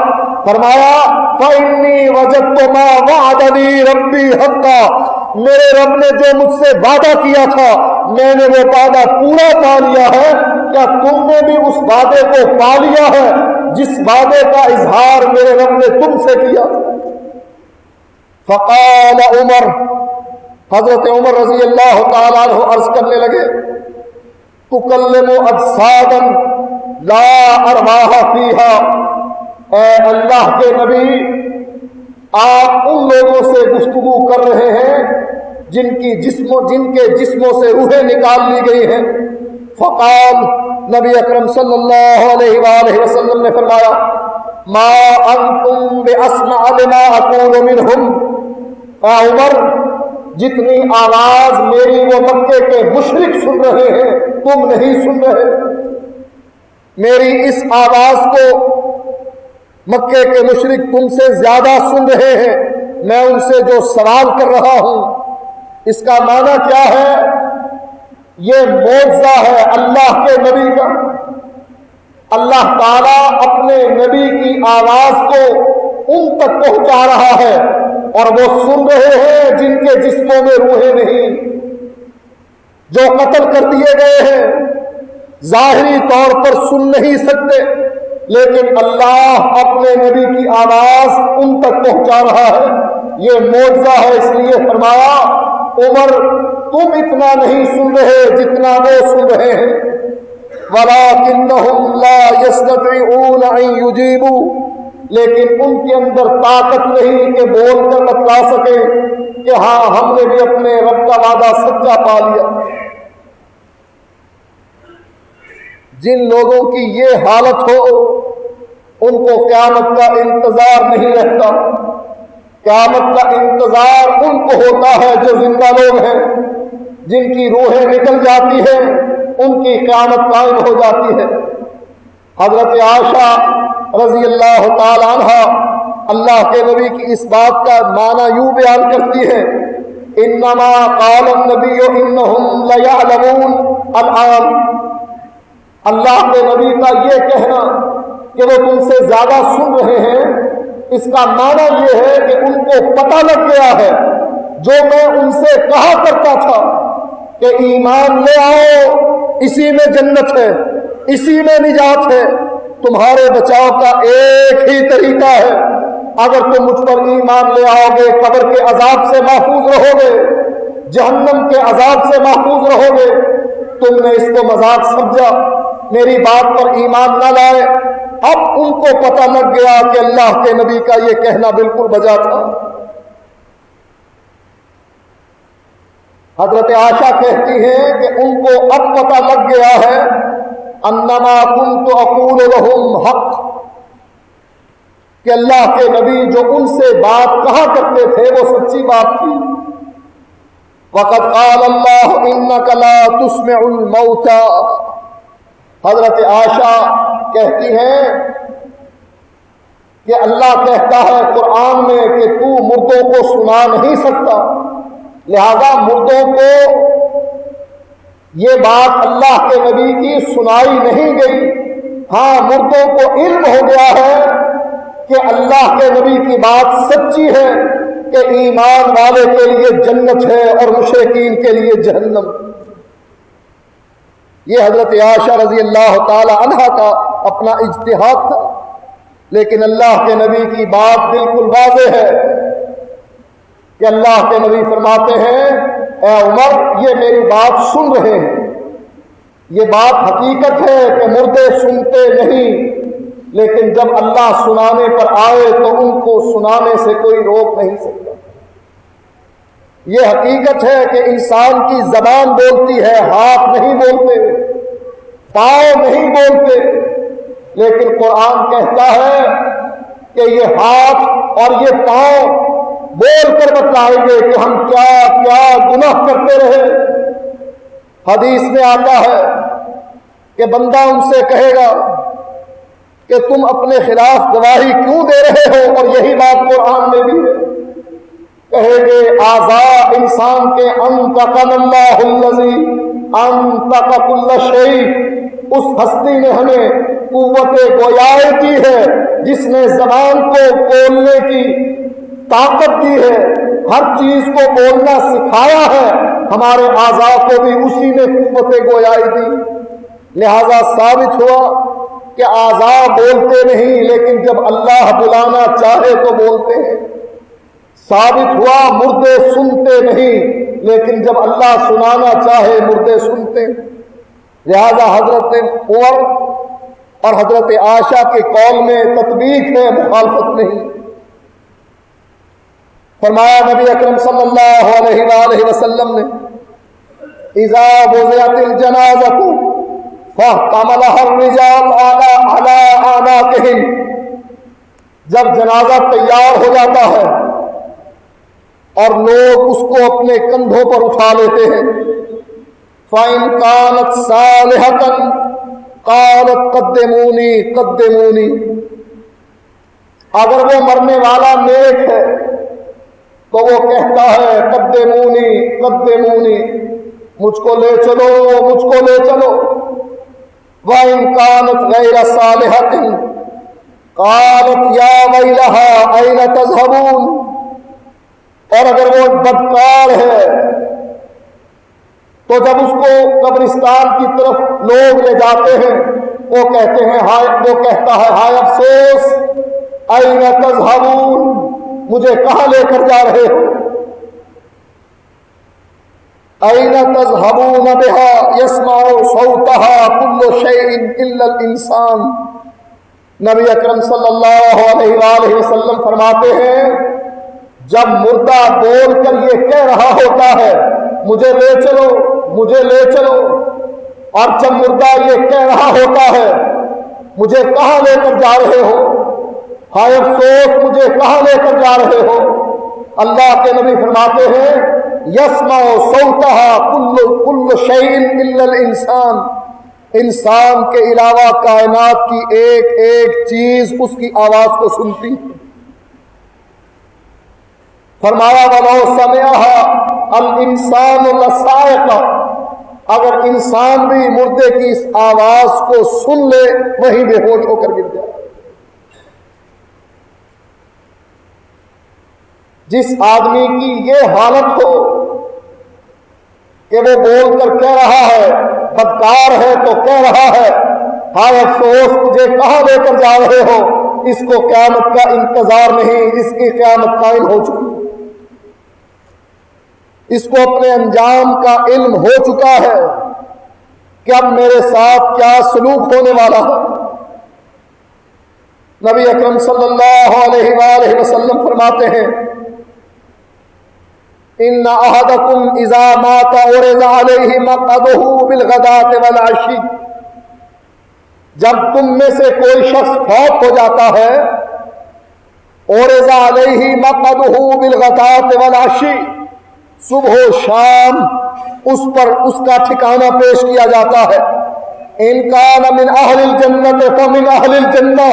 فرمایا فَإِنِّي وَجَدْتُ مَا وَعَدَنِي رَبِّي حَقًّا، میرے رب نے جو مجھ سے وعدہ کیا تھا میں نے وہ وعدہ پورا پا لیا ہے۔ کیا تم نے بھی اس وعدے کو پا لیا ہے جس وعدے کا اظہار میرے رب نے تم سے کیا؟ فقال عمر، حضرت عمر رضی اللہ تعالیٰ عنہ عرض کرنے لگے تکلم اجسادا لا ارواح فیہا، اے اللہ کے نبی آپ ان لوگوں سے گفتگو کر رہے ہیں جن کے جسموں سے روحیں نکال لی گئی ہیں۔ فقال، نبی اکرم صلی اللہ علیہ وآلہ وسلم نے فرمایا ما انتم باسمع لما اقول منہم، اے عمر جتنی آواز میری وہ مکے کے مشرک سن رہے ہیں تم نہیں سن رہے، میری اس آواز کو مکے کے مشرک تم سے زیادہ سن رہے ہیں، میں ان سے جو سوال کر رہا ہوں اس کا معنی کیا ہے؟ یہ معجزہ ہے اللہ کے نبی کا، اللہ تعالیٰ اپنے نبی کی آواز کو ان تک پہنچا رہا ہے اور وہ سن رہے ہیں جن کے جسموں میں روحیں نہیں۔ جو قتل کر دیے گئے ہیں، ظاہری طور پر سن نہیں سکتے، لیکن اللہ اپنے نبی کی آواز ان تک پہنچا رہا ہے۔ یہ معجزہ ہے، اس لیے فرمایا عمر تم اتنا نہیں سن رہے جتنا وہ سن رہے ہیں، وَلَٰكِنَّهُمْ لَا يَسْتَطِيعُونَ أَن يُجِيبُوا، لیکن ان کے اندر طاقت نہیں کہ بول کر بتلا سکیں کہ ہاں ہم نے بھی اپنے رب کا وعدہ سچا پا لیا۔ جن لوگوں کی یہ حالت ہو ان کو قیامت کا انتظار نہیں رہتا۔ قیامت کا انتظار ان کو ہوتا ہے جو زندہ لوگ ہیں، جن کی روحیں نکل جاتی ہیں ان کی قیامت قائم ہو جاتی ہے۔ حضرت عائشہ رضی اللہ تعالی عنہ اللہ کے نبی کی اس بات کا معنی یوں بیان کرتی ہے، انما قال النبی انہم لیعلمون الآن، اللہ کے نبی کا یہ کہنا کہ وہ تم سے زیادہ سن رہے ہیں، اس کا معنی یہ ہے کہ ان کو پتہ لگ گیا ہے جو میں ان سے کہا کرتا تھا کہ ایمان لے آؤ، اسی میں جنت ہے، اسی میں نجات ہے، تمہارے بچاؤ کا ایک ہی طریقہ ہے، اگر تم مجھ پر ایمان لے آؤ گے قبر کے عذاب سے محفوظ رہو گے، جہنم کے عذاب سے محفوظ رہو گے۔ تم نے اس کو مذاق سمجھا، میری بات پر ایمان نہ لائے، اب ان کو پتہ لگ گیا کہ اللہ کے نبی کا یہ کہنا بالکل بجا تھا۔ حضرت عائشہ کہتی ہیں کہ ان کو اب پتہ لگ گیا ہے انما کنت اقول لهم حق، کہ اللہ کے نبی جو ان سے بات کہا کرتے تھے وہ سچی بات تھی۔ وقد قال اللہ انک لا تسمع الموتى، حضرت عائشہ کہتی ہیں کہ اللہ کہتا ہے قرآن میں کہ تو مردوں کو سنا نہیں سکتا، لہذا مردوں کو یہ بات اللہ کے نبی کی سنائی نہیں گئی۔ ہاں مردوں کو علم ہو گیا ہے کہ اللہ کے نبی کی بات سچی ہے کہ ایمان والے کے لیے جنت ہے اور مشرکین کے لیے جہنم۔ یہ حضرت عائشہ رضی اللہ تعالی عنہا کا اپنا اجتہاد تھا، لیکن اللہ کے نبی کی بات بالکل واضح ہے کہ اللہ کے نبی فرماتے ہیں اے عمر یہ میری بات سن رہے ہیں، یہ بات حقیقت ہے کہ مردے سنتے نہیں، لیکن جب اللہ سنانے پر آئے تو ان کو سنانے سے کوئی روک نہیں سکتا۔ یہ حقیقت ہے کہ انسان کی زبان بولتی ہے، ہاتھ نہیں بولتے، پاؤں نہیں بولتے، لیکن قرآن کہتا ہے کہ یہ ہاتھ اور یہ پاؤں بول کر بتلائیں گے کہ ہم کیا کیا گناہ کرتے رہے۔ حدیث میں آتا ہے کہ بندہ ان سے کہے گا کہ تم اپنے خلاف گواہی کیوں دے رہے ہو، اور یہی بات قرآن میں بھی ہے۔ کہے گے اعضاء انسان کے انطقنا اللہ الذی انطق کل شیء، اس ہستی نے ہمیں قوت گویائی دی ہے جس نے زبان کو بولنے کی طاقت دی ہے، ہر چیز کو بولنا سکھایا ہے، ہمارے اعضاء کو بھی اسی نے قوت گویائی دی۔ لہذا ثابت ہوا کہ اعضاء بولتے نہیں، لیکن جب اللہ بلانا چاہے تو بولتے ہیں۔ ثابت ہوا مردے سنتے نہیں، لیکن جب اللہ سنانا چاہے مردے سنتے۔ لہذا حضرت عمر اور حضرت عائشہ کے قول میں تطبیق ہے، مخالفت نہیں۔ فرمایا نبی اکرم صلی اللہ علیہ وآلہ وسلم نے اذا وضعت الجنازۃ فاحتملها الرجال على اعناقهم، جب جنازہ تیار ہو جاتا ہے اور لوگ اس کو اپنے کندھوں پر اٹھا لیتے ہیں، فَإِنْ كَانَتْ صَالِحَةً قَالَتْ قَدِّمُونِي قَدِّمُونِي، اگر وہ مرنے والا نیک ہے تو وہ کہتا ہے قدمونی قدمونی، مجھ کو لے چلو مجھ کو لے چلو۔ وَإِنْ كَانَتْ غَيْرَ صَالِحَةٍ قَالَتْ يَا وَيْلَهَا أَيْنَ تَذْهَبُونَ، اور اگر وہ بدکار ہے تو تو جب اس کو قبرستان کی طرف لوگ لے جاتے ہیں وہ کہتا ہے ہائے افسوس، این تذہبون، مجھے کہاں لے کر جا رہے ہو؟ این تذہبون بہا یسمع صوتها کل شیء الا الانسان۔ نبی اکرم صلی اللہ علیہ وآلہ وسلم فرماتے ہیں جب مردہ بول کر یہ کہہ رہا ہوتا ہے مجھے لے چلو مجھے لے چلو، اور جب مردہ یہ کہہ رہا ہوتا ہے مجھے کہاں لے کر جا رہے ہو، ہائے افسوس مجھے کہاں لے کر جا رہے ہو، اللہ کے نبی فرماتے ہیں یسمع صوتها کل شیء الا الانسان، انسان کے علاوہ کائنات کی ایک ایک چیز اس کی آواز کو سنتی ہے۔ فرمایا وَلَوْ سَمِعَهَا الْإِنسَانُ لَصَائِقَ، اگر انسان بھی مردے کی اس آواز کو سن لے وہیں بے ہوش ہو کر گر جائے۔ جس آدمی کی یہ حالت ہو کہ وہ بول کر کہہ رہا ہے، بدکار ہے تو کہہ رہا ہے ہائے افسوس مجھے کہاں لے کر جا رہے ہو، اس کو قیامت کا انتظار نہیں، اس کی قیامت قائم ہو چکی، اس کو اپنے انجام کا علم ہو چکا ہے کہ اب میرے ساتھ کیا سلوک ہونے والا ہے۔ نبی اکرم صلی اللہ علیہ وآلہ وسلم فرماتے ہیں ان احدکم اذا مات عرض علیہ مقعدہ بالغداۃ والعشی، جب تم میں سے کوئی شخص فوت ہو جاتا ہے عرض علیہ مقعدہ بالغداۃ والعشی، صبح و شام اس پر اس کا ٹھکانہ پیش کیا جاتا ہے۔ ان کان من اہل الجنت فمن اہل الجنہ،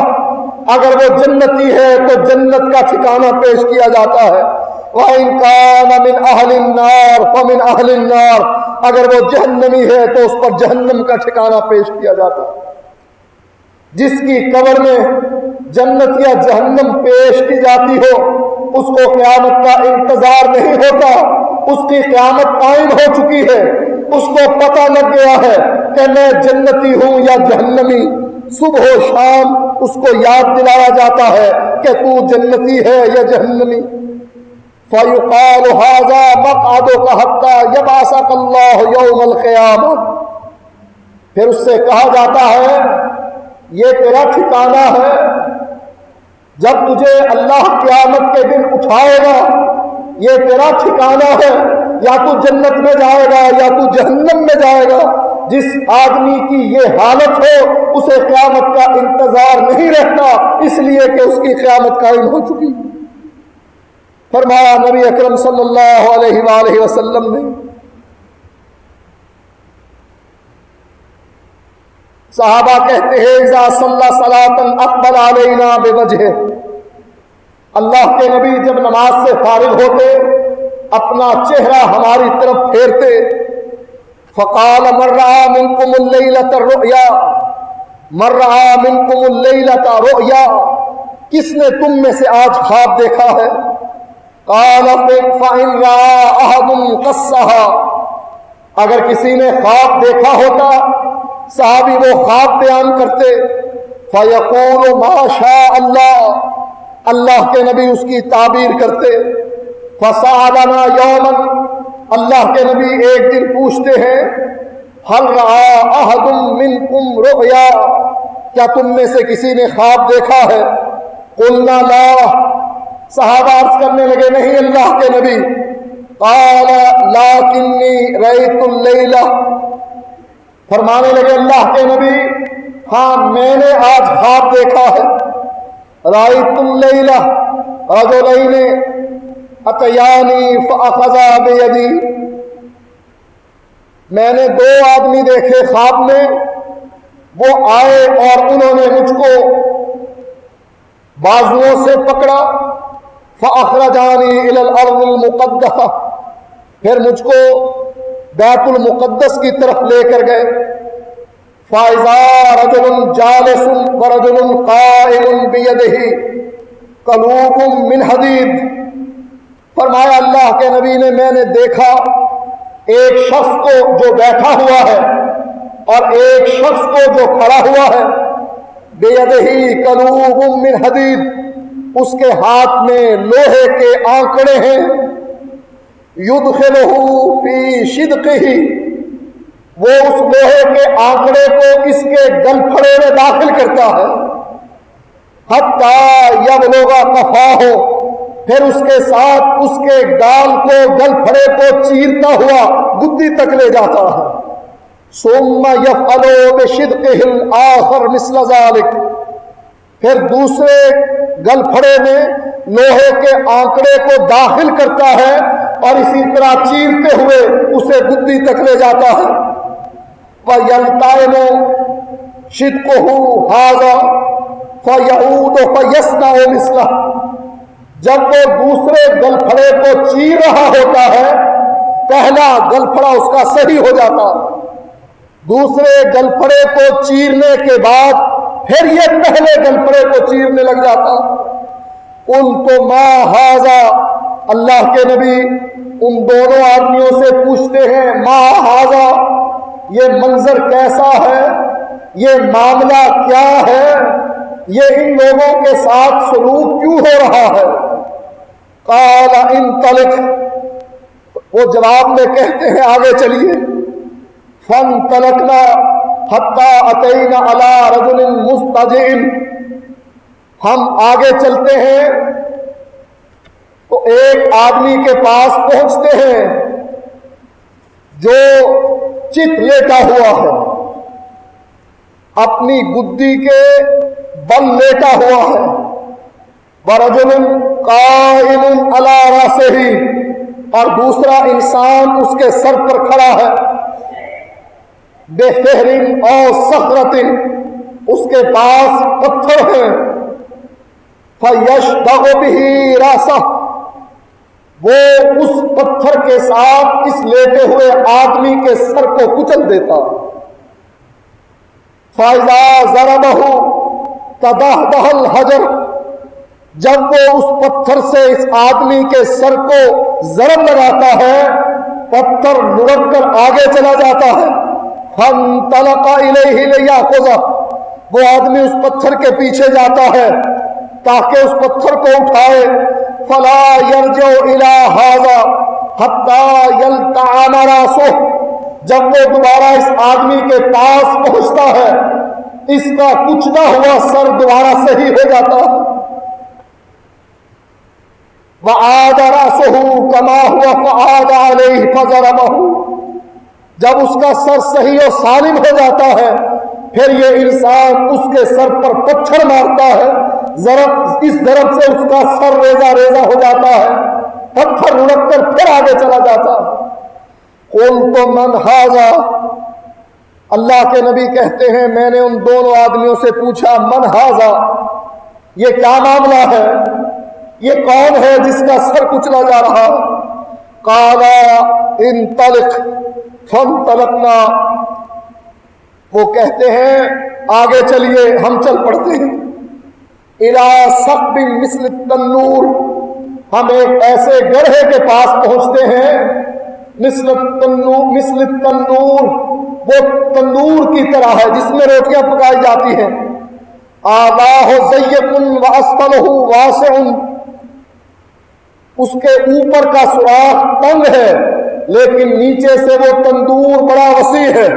اگر وہ جنتی ہے تو جنت کا ٹھکانہ پیش کیا جاتا ہے، وَإِن كَانَ مِنْ أَهْلِ النَّارِ فَمِنْ أَهْلِ النَّارِ، اگر وہ جہنمی ہے تو اس پر جہنم کا ٹھکانہ پیش کیا جاتا ہے۔ جس کی قبر میں جنت یا جہنم پیش کی جاتی ہو اس کو قیامت کا انتظار نہیں ہوتا، اس کی قیامت قائم ہو چکی ہے، اس کو پتہ لگ گیا ہے کہ میں جنتی ہوں یا جہنمی، صبح و شام اس کو یاد دلایا جاتا ہے کہ تو جنتی ہے یا جہنمی۔ فَيُقَالُ هَذَا مَقْعَدُكَ حَتَّى يَبْعَثَكَ اللَّهُ يَوْمَ الْقِيَامَةِ، پھر اس سے کہا جاتا ہے یہ تیرا ٹھکانہ ہے، جب تجھے اللہ قیامت کے دن اٹھائے گا یہ تیرا ٹھکانہ ہے، یا تو جنت میں جائے گا یا تو جہنم میں جائے گا۔ جس آدمی کی یہ حالت ہو اسے قیامت کا انتظار نہیں رہتا، اس لیے کہ اس کی قیامت قائم ہو چکی۔ فرمایا نبی اکرم صلی اللہ علیہ وآلہ وسلم نے صحابہ کہتے ہیں اذا صلی صلاة اقبل علینا بوجہ، اللہ کے نبی جب نماز سے فارغ ہوتے اپنا چہرہ ہماری طرف پھیرتے، فقال من رأى منکم اللیلۃ الرؤیا، من رأى منکم اللیلۃ رؤیا، کس نے تم میں سے آج خواب دیکھا ہے؟ قال فإن رأى أحد قصها، اگر کسی نے خواب دیکھا ہوتا صحابی وہ خواب بیان کرتے، فیقول ما شاء اللہ، اللہ کے نبی اس کی تعبیر کرتے، فسألنا یوما، اللہ کے نبی ایک دن پوچھتے ہیں هل رأى أحد منکم رؤیا، کیا تم میں سے کسی نے خواب دیکھا ہے؟ قلنا لا، صحابہ عرض کرنے لگے نہیں اللہ کے نبی۔ قال لکنی رأیت اللیلہ، فرمانے لگے اللہ کے نبی ہاں میں نے آج خواب دیکھا ہے، رأیت اللیلہ رجلین اتیانی فاخذا بیدی، میں نے دو آدمی دیکھے خواب میں، وہ آئے اور انہوں نے مجھ کو بازوؤں سے پکڑا، فاخرجانی الی الارض المقدسہ، پھر مجھ کو بیت المقدس کی طرف لے کر گئے، فاذا رجل جالس ورجل قائم بیدہ قلوب من حدید، فرمایا اللہ کے نبی نے میں نے دیکھا ایک شخص کو جو بیٹھا ہوا ہے اور ایک شخص کو جو کھڑا ہوا ہے، بیدہی قلوب من حدید، اس کے ہاتھ میں لوہے کے آنکڑے ہیں، یدخلہ فی شدقہ، وہ اس لوہے کے آنکڑے کو اس کے گل پھڑے میں داخل کرتا ہے، حتی یبلغ قفاہ، پھر اس کے ساتھ اس کے گال کو گل پھڑے کو چیرتا ہوا گدی تک لے جاتا ہے، ثم یفعل بشدقہ الآخر مثل ذلک، پھر دوسرے گل پھڑے میں لوہے کے آنکڑے کو داخل کرتا ہے اور اسی طرح چیرتے ہوئے اسے گدی تک لے جاتا ہے، وَيَلْتَئِمُ شِدْقُهُ هَذَا فَيَعُودُ فَيَصْنَعُ مِثْلَهُ، جب وہ دوسرے گل پھڑے کو چیر رہا ہوتا ہے، پہلا گل پھڑا اس کا صحیح ہو جاتا، دوسرے گل پھڑے کو چیرنے کے بعد پھر یہ پہلے گل پھڑے کو چیرنے لگ جاتا۔ قُلْتُ مَا هَذَا، اللہ کے نبی ان دونوں آدمیوں سے پوچھتے ہیں، ما ہاذا، یہ منظر کیسا ہے، یہ معاملہ کیا ہے، یہ ان لوگوں کے ساتھ سلوک کیوں ہو رہا ہے؟ قال انطلق، وہ جواب میں کہتے ہیں آگے چلیے، فانطلقنا حتی اتینا علی رجل مضطجع، ہم آگے چلتے ہیں تو ایک آدمی کے پاس پہنچتے ہیں جو چت لیٹا ہوا ہے، اپنی گدی کے بل لیٹا ہوا ہے، ورجل قائم علی راسہ، اور دوسرا انسان اس کے سر پر کھڑا ہے، بفہر او صخرۃ، اس کے پاس پتھر ہیں، فیشدغ بہ راسہ، وہ اس پتھر کے ساتھ اس لیٹے ہوئے آدمی کے سر کو کچل دیتا، فَإِذَا ضَرَبَهُ تَدَحْدَحَ الْحَجَرُ، جب وہ اس پتھر سے اس آدمی کے سر کو ضرب لگاتا ہے، پتھر لڑک کر آگے چلا جاتا ہے، فَانْطَلَقَ إِلَيْهِ لِيَأْخُذَهُ، وہ آدمی اس پتھر کے پیچھے جاتا ہے تاکہ اس پتھر کو اٹھائے، فَلَا يَرْجِعُ إِلَى هَذَا حَتَّى يَلْتَعَنَ رَاسُهُ، جب وہ دوبارہ اس آدمی کے پاس پہنچتا ہے، اس کا کچلا ہوا سر دوبارہ صحیح ہو جاتا ہے، وَعَادَ رَاسُهُ كَمَا هُوَ فَعَادَ عَلَيْهِ فَضَرَبَهُ، جب اس کا سر صحیح و سالم ہو جاتا ہے، پھر یہ انسان اس کے سر پر پتھر مارتا ہے، اس ضرب سے اس کا سر ریزہ ریزہ ہو جاتا ہے، پتھر لڑک کر پھر آگے چلا جاتا ہے۔ قُلْتُ مَنْ هَذَا، اللہ کے نبی کہتے ہیں میں نے ان دونوں آدمیوں سے پوچھا، من هَذَا، یہ کیا معاملہ ہے، یہ کون ہے جس کا سر کچلا جا رہا؟ قَالَ انطلق فانطلقنا، وہ کہتے ہیں آگے چلیے، ہم چل پڑتے ہیں، اِلَى ثَقْبٍ مِثْلِ التَّنُّورِ، ہم ایک ایسے گڑھے کے پاس پہنچتے ہیں، مثل التنور، وہ تندور کی طرح ہے جس میں روٹیاں پکائی جاتی ہیں، آلَاهُ ضَيِّقٌ وَأَسْفَلُهُ وَاسِعٌ، اس کے اوپر کا سوراخ تنگ ہے لیکن نیچے سے وہ تندور بڑا وسیع ہے،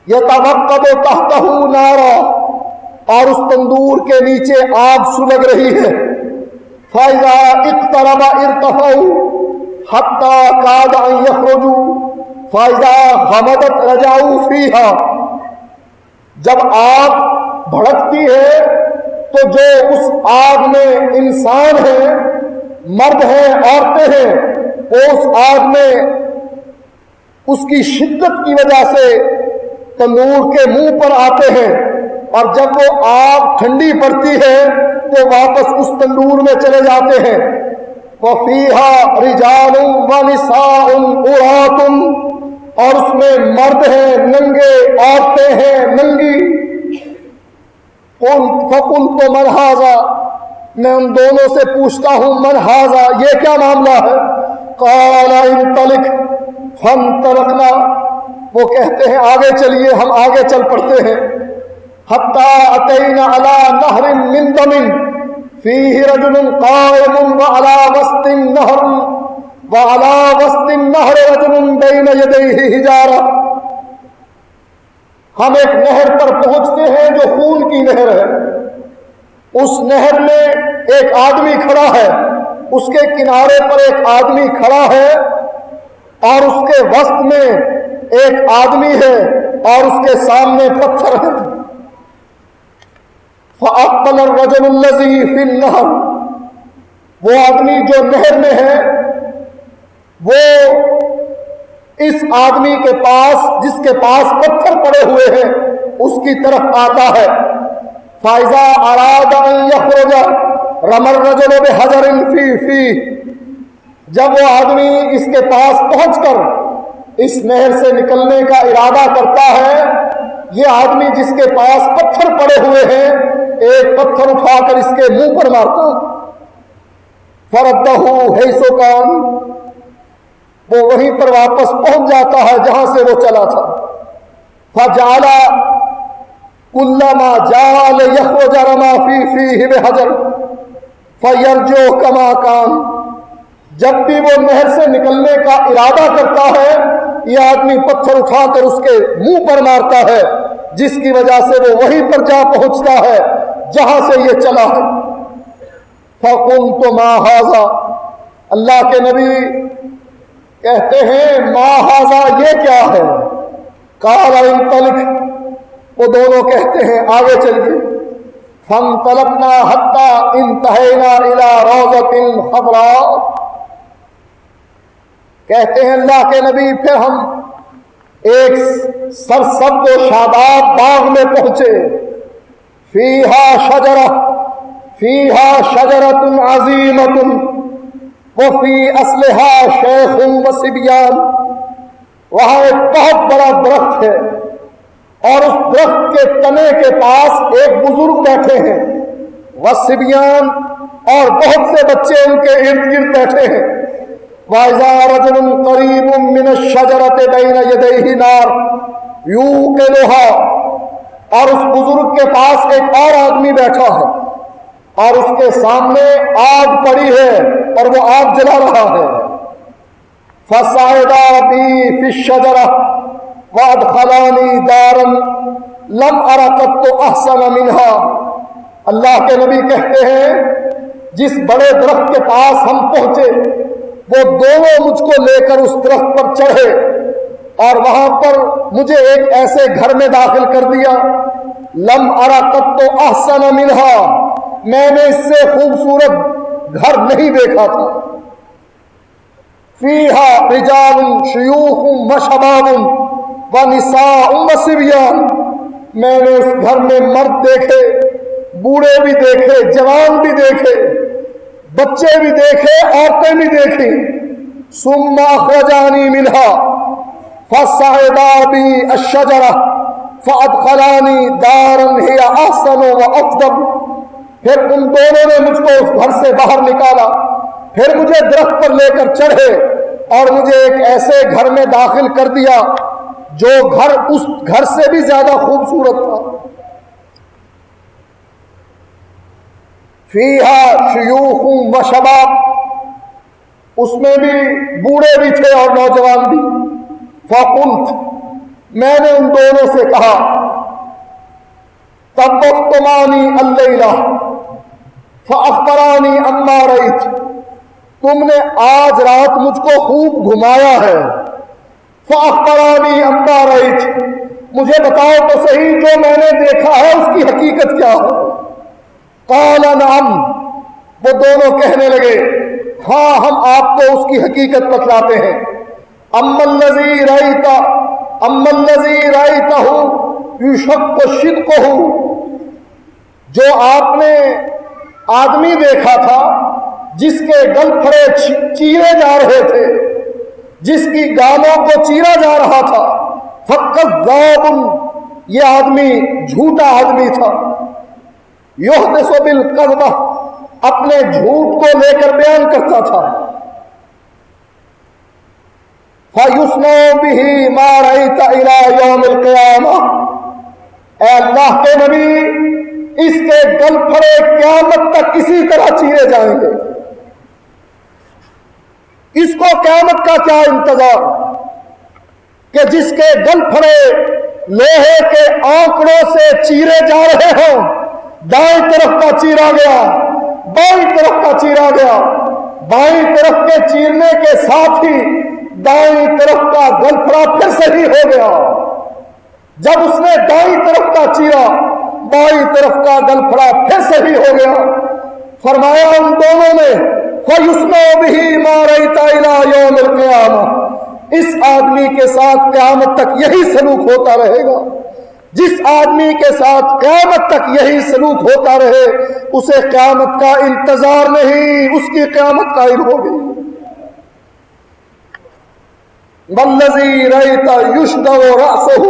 يَتَوَقَّدُ تَحْتَهُ نَارًا، اور اس تندور کے نیچے آگ سلگ رہی ہے، فَإِذَا اقْتَرَبَ ارْتَفَعُوا حَتَّى كَادَ أَن يَخْرُجُوا فَإِذَا غَمَدَتْ رَجَعُوا فِيهَا، جب آگ بھڑکتی ہے تو جو اس آگ میں انسان ہیں، مرد ہیں، عورتیں ہیں، وہ اس آگ میں اس کی شدت کی وجہ سے تندور کے منہ پر آتے ہیں، اور جب وہ آگ ٹھنڈی پڑتی ہے تو واپس اس تندور میں چلے جاتے ہیں، وَفِيهَا رِجَالٌ وَنِسَاءٌ عُرَاةٌ، اور اس میں مرد ہیں ننگے، عورتیں ہیں ننگی۔ فَقُلْتُ مَنْ هَذَا، میں ان دونوں سے پوچھتا ہوں من هَذَا، یہ کیا معاملہ ہے؟ قال انطلق فانطلقنا، وہ کہتے ہیں آگے چلیے، ہم آگے چل پڑتے ہیں. حتی اتینا علی نہر من دم فیہ رجل قائم وعلی وسط النہر رجل بین یدیہ حجارہ. ہم ایک نہر پر پہنچتے ہیں جو خون کی نہر ہے. اس نہر میں ایک آدمی کھڑا ہے، اس کے کنارے پر ایک آدمی کھڑا ہے، اور اس کے وسط میں ایک آدمی ہے اور اس کے سامنے پتھر ہے. فَأَقْبَلَ الرَّجُلُ الَّذِي فِي النَّهْرِ، وہ آدمی جو نہر میں ہے وہ اس آدمی کے پاس جس کے پاس پتھر پڑے ہوئے ہیں اس کی طرف آتا ہے. فَإِذَا أَرَادَ أَن يَخْرُجَ رَمَى الرَّجُلُ بِحَجَرٍ فِيهِ، جب وہ آدمی اس کے پاس پہنچ کر اس نہر سے نکلنے کا ارادہ کرتا ہے، یہ آدمی جس کے پاس پتھر پڑے ہوئے ہیں ایک پتھر اٹھا کر اس کے منہ پر مارتا. فَرَدَّهُ حَيْثُ كَانَ، وہ وہیں پر واپس پہنچ جاتا ہے جہاں سے وہ چلا تھا. فَجَعَلَ كُلَّمَا جَاءَ لِيَخْرُجَ رَمَى فِيهِ بِحَجَرٍ فَيَرْجِعُ كَمَا كَانَ، جب بھی وہ نہر سے نکلنے کا ارادہ کرتا ہے یہ آدمی پتھر اٹھا کر اس کے منہ پر مارتا ہے، جس کی وجہ سے وہ وہیں پر جا پہنچتا ہے جہاں سے یہ چلا ہے. فَقُلْتُ مَا هَذَا، اللہ کے نبی کہتے ہیں ما هَذَا، یہ کیا ہے؟ قَالَ انطلق، وہ دونوں کہتے ہیں آگے چلیے. فَانطَلَقْنَا حَتَّى انتهينا إِلَى رَوْضَةٍ خَضْرَاءٍ، کہتے ہیں اللہ کے نبی پھر ہم ایک سرسبز و شاداب باغ میں پہنچے. فیہا شجرۃ عظیمۃ وفی اصلہا شیخ وصبیان، وہاں ایک بہت بڑا درخت ہے اور اس درخت کے تنے کے پاس ایک بزرگ بیٹھے ہیں، وصبیان، اور بہت سے بچے ان کے ارد گرد بیٹھے ہیں. وَإِذَا رَجُلٌ قَرِيبٌ مِّنَ الشَّجَرَةِ بَيْنَ يَدَيْهِ نَارٌ يُوقِدُهَا، اور اس بزرگ کے پاس ایک اور آدمی بیٹھا ہے اور اس کے سامنے آگ پڑی ہے اور وہ آگ جلا رہا ہے. فَصَعِدَا بِي فِي الشَّجَرَةِ وَأَدْخَلَانِي دَارًا لَمْ أَرَ قَطُّ أَحْسَنَ مِنْهَا. اللہ کے نبی کہتے ہیں جس بڑے درخت کے پاس ہم پہنچے وہ دونوں مجھ کو لے کر اس درخت پر چڑھے اور وہاں پر مجھے ایک ایسے گھر میں داخل کر دیا. لم ارى قط احسن منها، میں نے اس سے خوبصورت گھر نہیں دیکھا تھا. فیہا رجال شیوخ وشباب ونساء وصبیان، میں نے اس گھر میں مرد دیکھے، بوڑھے بھی دیکھے، جوان بھی دیکھے، بچے بھی دیکھے، عورتیں بھی دیکھی. ثم اخرجانی منها فصعدا بی الشجرہ فادخلانی دارا ہی احسن وافضل، پھر ان دونوں نے مجھ کو اس گھر سے باہر نکالا، پھر مجھے درخت پر لے کر چڑھے اور مجھے ایک ایسے گھر میں داخل کر دیا جو گھر اس گھر سے بھی زیادہ خوبصورت تھا. فیہا شیوخ و شباب، اس میں بھی بوڑھے بھی تھے اور نوجوان بھی. فقلت، میں نے ان دونوں سے کہا طبختمانی اللیلہ فاخبرانی اما رأیت، تم نے آج رات مجھ کو خوب گھمایا ہے. فاخبرانی اما رأیت، مجھے بتاؤ تو صحیح جو میں نے دیکھا ہے اس کی حقیقت کیا ہے. قال نعم، وہ دونوں کہنے لگے ہاں ہم آپ کو اس کی حقیقت بتلاتے ہیں. اما الذی رأیتہ یشق شدقہ، جو آپ نے آدمی دیکھا تھا جس کے گل پھڑے چیرے جا رہے تھے، جس کی گالوں کو چیرا جا رہا تھا. فکذاب، یہ آدمی جھوٹا آدمی تھا. یحدث بالکذب، اپنے جھوٹ کو لے کر بیان کرتا تھا. فَإِنَّ اللَّهَ يَعْلَمُ مَا فِي الْأَرْحَامِ، اللہ تعالیٰ جانتا ہے جو دلوں میں چھپا ہے. فَأَقْبَلَ إِلَيْهِ فَقَالَ فَيُسْنَوْ بِهِ مَا رَأَيْتَ إِلَىٰ يَوْمِ الْقِيَامَةِ، اے اللہ کے نبی اس کے گل پھڑے قیامت تک اسی طرح چیرے جائیں گے۔ اس کو قیامت کا کیا انتظار کہ جس کے گل پھڑے لوہے کے آنکڑوں سے چیرے جا رہے ہوں، دائیں طرف کا چیرا گیا، بائیں طرف کا چیرا گیا، بائیں طرف کے چیرنے کے ساتھ ہی دائیں طرف کا گل پھڑا پھر صحیح ہو گیا۔ جب اس نے دائیں طرف کا چیرا، بائیں طرف کا گل پھڑا پھر صحیح ہو گیا۔ فرمایا ان دونوں نے فَيُسْنَوْ بِهِ مَا رَأَيْتَ إِلَىٰ يَوْمِ الْقِيَامَةِ، اس آدمی کے ساتھ قیامت تک یہی سلوک ہوتا رہے گا۔ جس آدمی کے ساتھ قیامت تک یہی سلوک ہوتا رہے اسے قیامت کا انتظار نہیں، اس کی قیامت قائم ہوگی۔ وَالَّذِي رَأَيْتَ يُشْدَوْ رَأْسَهُ،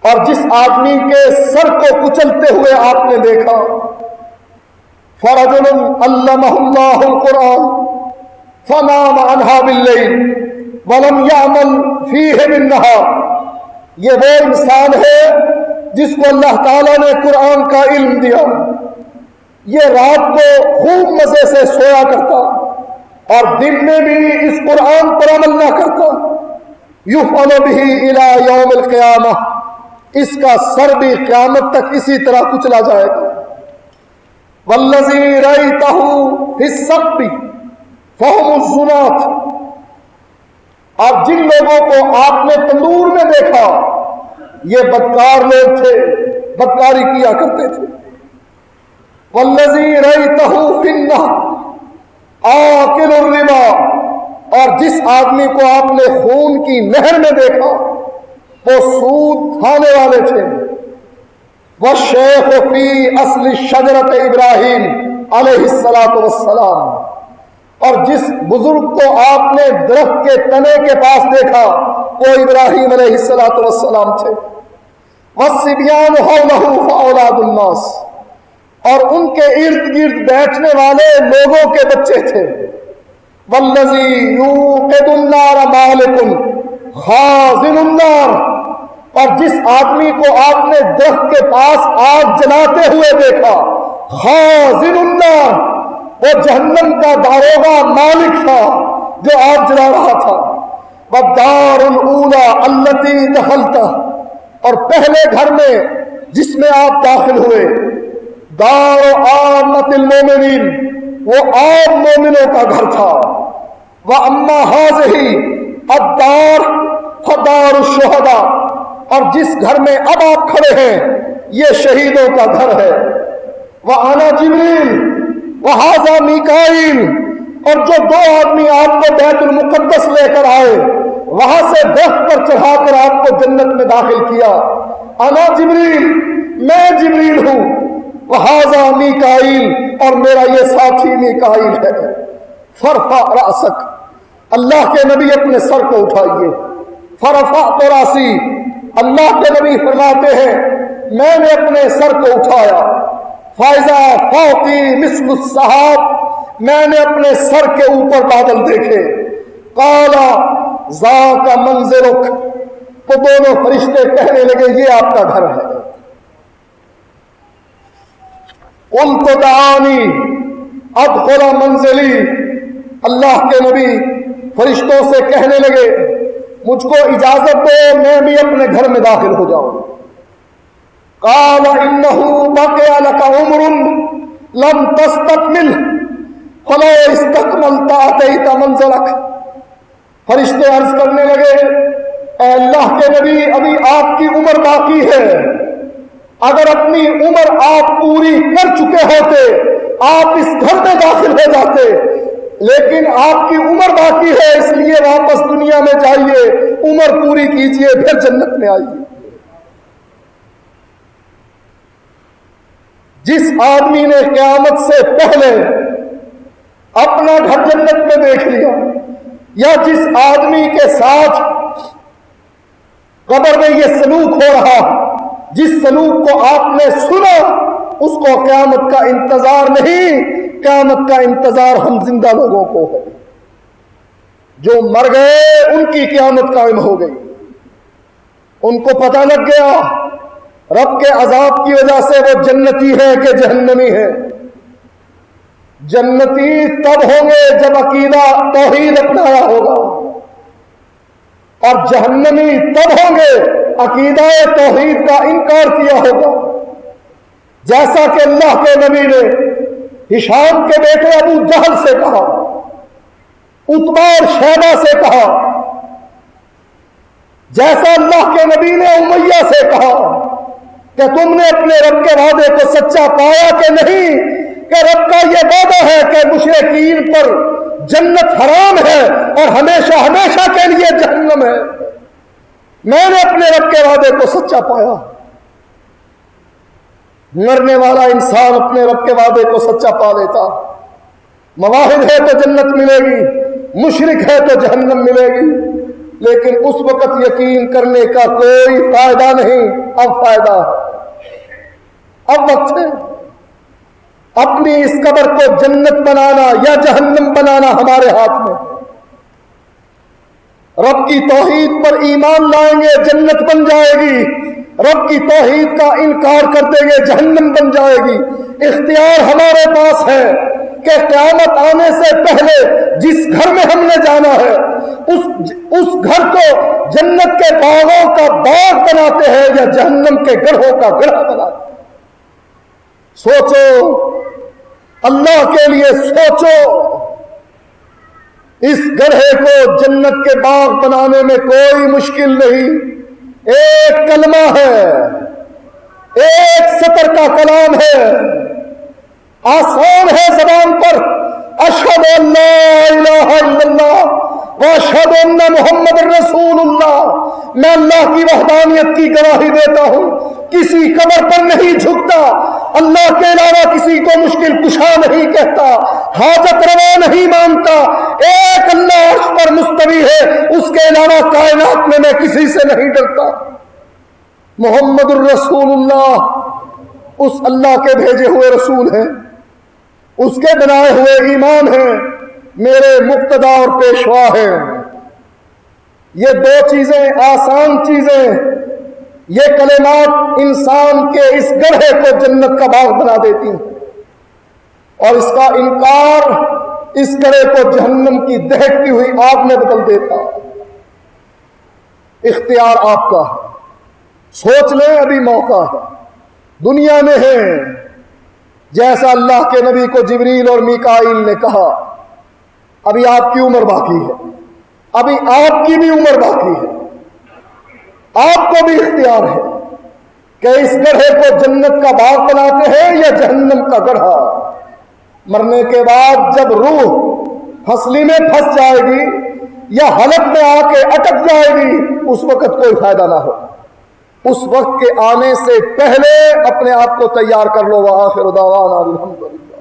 اور جس آدمی کے سر کو کچلتے ہوئے آپ نے دیکھا، فَرَجُلٌ عَلَّمَهُ اللَّهُ الْقُرْآنَ فَنَامَ عَنْهَا بِاللَّيْلِ وَلَمْ يَعْمَلْ فِيهِ بِالنَّهَارِ، یہ وہ انسان ہے جس کو اللہ تعالیٰ نے قرآن کا علم دیا، یہ رات کو خوب مزے سے سویا کرتا اور دن میں بھی اس قرآن پر عمل نہ کرتا۔ یفعل به الی یوم القیامہ، اس کا سر بھی قیامت تک اسی طرح کچلا جائے گا۔ والذی رأیتہ فی السقف فہم الزنات، اور جن لوگوں کو آپ نے تندور میں دیکھا یہ بدکار لوگ تھے، بدکاری کیا کرتے تھے۔ والذی رأیتہ فی النہر آکل الربا، اور جس آدمی کو آپ نے خون کی نہر میں دیکھا وہ سود کھانے والے تھے۔ والشیخ فی اصل شجرت ابراہیم علیہ السلام، اور جس بزرگ کو آپ نے درخت کے تنے کے پاس دیکھا وہ ابراہیم علیہ السلام تھے۔ والصبیان حولہ فاولاد الناس، اور ان کے ارد گرد بیٹھنے والے لوگوں کے بچے تھے۔ والذی یوقد النار مالک خازن النار، اور جس آدمی کو آپ نے درخت کے پاس آگ جلاتے ہوئے دیکھا، خازن النار، وہ جہنم کا داروغہ مالک تھا جو آگ جلا رہا تھا۔ والدار الاولی التی دخلتہ، اور پہلے گھر میں جس میں آپ داخل ہوئے، دار عامت المومنین، وہ عام مومنوں کا گھر تھا۔ وَأَمَّا هَٰذِهِ الدَّارُ فَدَارُ الشُّهَدَاءِ، اور جس گھر میں اب آپ کھڑے ہیں یہ شہیدوں کا گھر ہے۔ وَأَنَا جِبْرِيلُ وَهَٰذَا مِيكَائِيلُ، اور جو دو آدمی آپ کو بیت المقدس لے کر آئے، وہاں سے درخت پر چڑھا کر آپ کو جنت میں داخل کیا۔ انا جبریل، میں جبریل ہوں، وہذا میکائیل، اور میرا یہ ساتھی میکائیل ہے۔ فرفع رأسک، اللہ کے نبی اپنے سر کو اٹھائیے۔ فرفعت راسی، اللہ کے نبی فرماتے ہیں میں نے اپنے سر کو اٹھایا۔ فائزہ فوقی مثل السحاب، میں نے اپنے سر کے اوپر بادل دیکھے۔ قالا ذاک منزلک، تو دونوں فرشتے کہنے لگے یہ آپ کا گھر ہے۔ قلت دعانی ادخل منزلی، اللہ کے نبی فرشتوں سے کہنے لگے مجھ کو اجازت دو میں بھی اپنے گھر میں داخل ہو جاؤں۔ قال انہ بقی لک عمر لم تستکمل فلو استکملت اتیت منزلک۔ فرشتے عرض کرنے لگے اے اللہ کے نبی ابھی آپ کی عمر باقی ہے، اگر اپنی عمر آپ پوری کر چکے ہوتے آپ اس گھر میں داخل ہو جاتے، لیکن آپ کی عمر باقی ہے اس لیے واپس دنیا میں جائیے، عمر پوری کیجئے پھر جنت میں آئیے۔ جس آدمی نے قیامت سے پہلے اپنا گھر جنت میں دیکھ لیا، یا جس آدمی کے ساتھ قبر میں یہ سلوک ہو رہا، جس سلوک کو آپ نے سنا، اس کو قیامت کا انتظار نہیں، قیامت کا انتظار ہم زندہ لوگوں کو ہے۔ جو مر گئے ان کی قیامت قائم ہو گئی. ان کو پتہ لگ گیا رب کے عذاب کی وجہ سے وہ جنتی ہے کہ جہنمی ہے. جنتی تب ہوں گے جب عقیدہ توحید اپنایا ہوگا، اور جہنمی تب ہوں گے عقیدہ توحید کا انکار کیا ہوگا. جیسا کہ اللہ کے نبی نے ہشام کے بیٹے ابو جہل سے کہا، عتبہ اور شیبہ سے کہا، جیسا اللہ کے نبی نے امیہ سے کہا کہ تم نے اپنے رب کے وعدے کو سچا پایا کہ نہیں، کہ رب کا یہ وعدہ ہے کہ مشرکین پر جنت حرام ہے اور ہمیشہ ہمیشہ کے لیے جہنم ہے. میں نے اپنے رب کے وعدے کو سچا پایا. مرنے والا انسان اپنے رب کے وعدے کو سچا پا لیتا. مواہد ہے تو جنت ملے گی، مشرک ہے تو جہنم ملے گی، لیکن اس وقت یقین کرنے کا کوئی فائدہ نہیں. اب فائدہ، اب وقت ہے. اپنی اس قبر کو جنت بنانا یا جہنم بنانا ہمارے ہاتھ میں. رب کی توحید پر ایمان لائیں گے جنت بن جائے گی، رب کی توحید کا انکار کر دیں گے جہنم بن جائے گی. اختیار ہمارے پاس ہے کہ قیامت آنے سے پہلے جس گھر میں ہم نے جانا ہے اس گھر کو جنت کے باغوں کا باغ بناتے ہیں یا جہنم کے گڑھوں کا گڑھا بناتے ہیں. سوچو، اللہ کے لیے سوچو. اس گڑھے کو جنت کے باغ بنانے میں کوئی مشکل نہیں. ایک کلمہ ہے، ایک سطر کا کلام ہے، آسان ہے زبان پر. اشہد ان لا الہ الا اللہ واشہد ان محمد رسول اللہ. میں اللہ کی وحدانیت کی گواہی دیتا ہوں، کسی قبر پر نہیں جھکتا، اللہ کے علاوہ کسی کو مشکل کشا نہیں کہتا، حاجت روا نہیں مانتا. ایک اللہ عرش پر مستوی ہے، اس کے علاوہ کائنات میں کسی سے نہیں ڈرتا. محمد الرسول اللہ اس اللہ کے بھیجے ہوئے رسول ہیں، اس کے بنائے ہوئے ایمان ہیں، میرے مقتدا اور پیشوا ہیں. یہ دو چیزیں، آسان چیزیں، یہ کلمات انسان کے اس گڑھے کو جنت کا باغ بنا دیتی ہیں، اور اس کا انکار اس گڑھے کو جہنم کی دہکتی ہوئی آگ میں بدل دیتا. اختیار آپ کا ہے، سوچ لیں، ابھی موقع ہے. دنیا میں ہے جیسا اللہ کے نبی کو جبریل اور میکائیل نے کہا، ابھی آپ کی عمر باقی ہے، ابھی آپ کی بھی عمر باقی ہے. آپ کو بھی اختیار ہے کہ اس گڑھے کو جنت کا باغ بناتے ہیں یا جہنم کا گڑھا. مرنے کے بعد جب روح ہنسلی میں پھنس جائے گی یا حلق میں آ کے اٹک جائے گی، اس وقت کوئی فائدہ نہ ہو. اس وقت کے آنے سے پہلے اپنے آپ کو تیار کر لو. وآخر دعوانا الحمدللہ.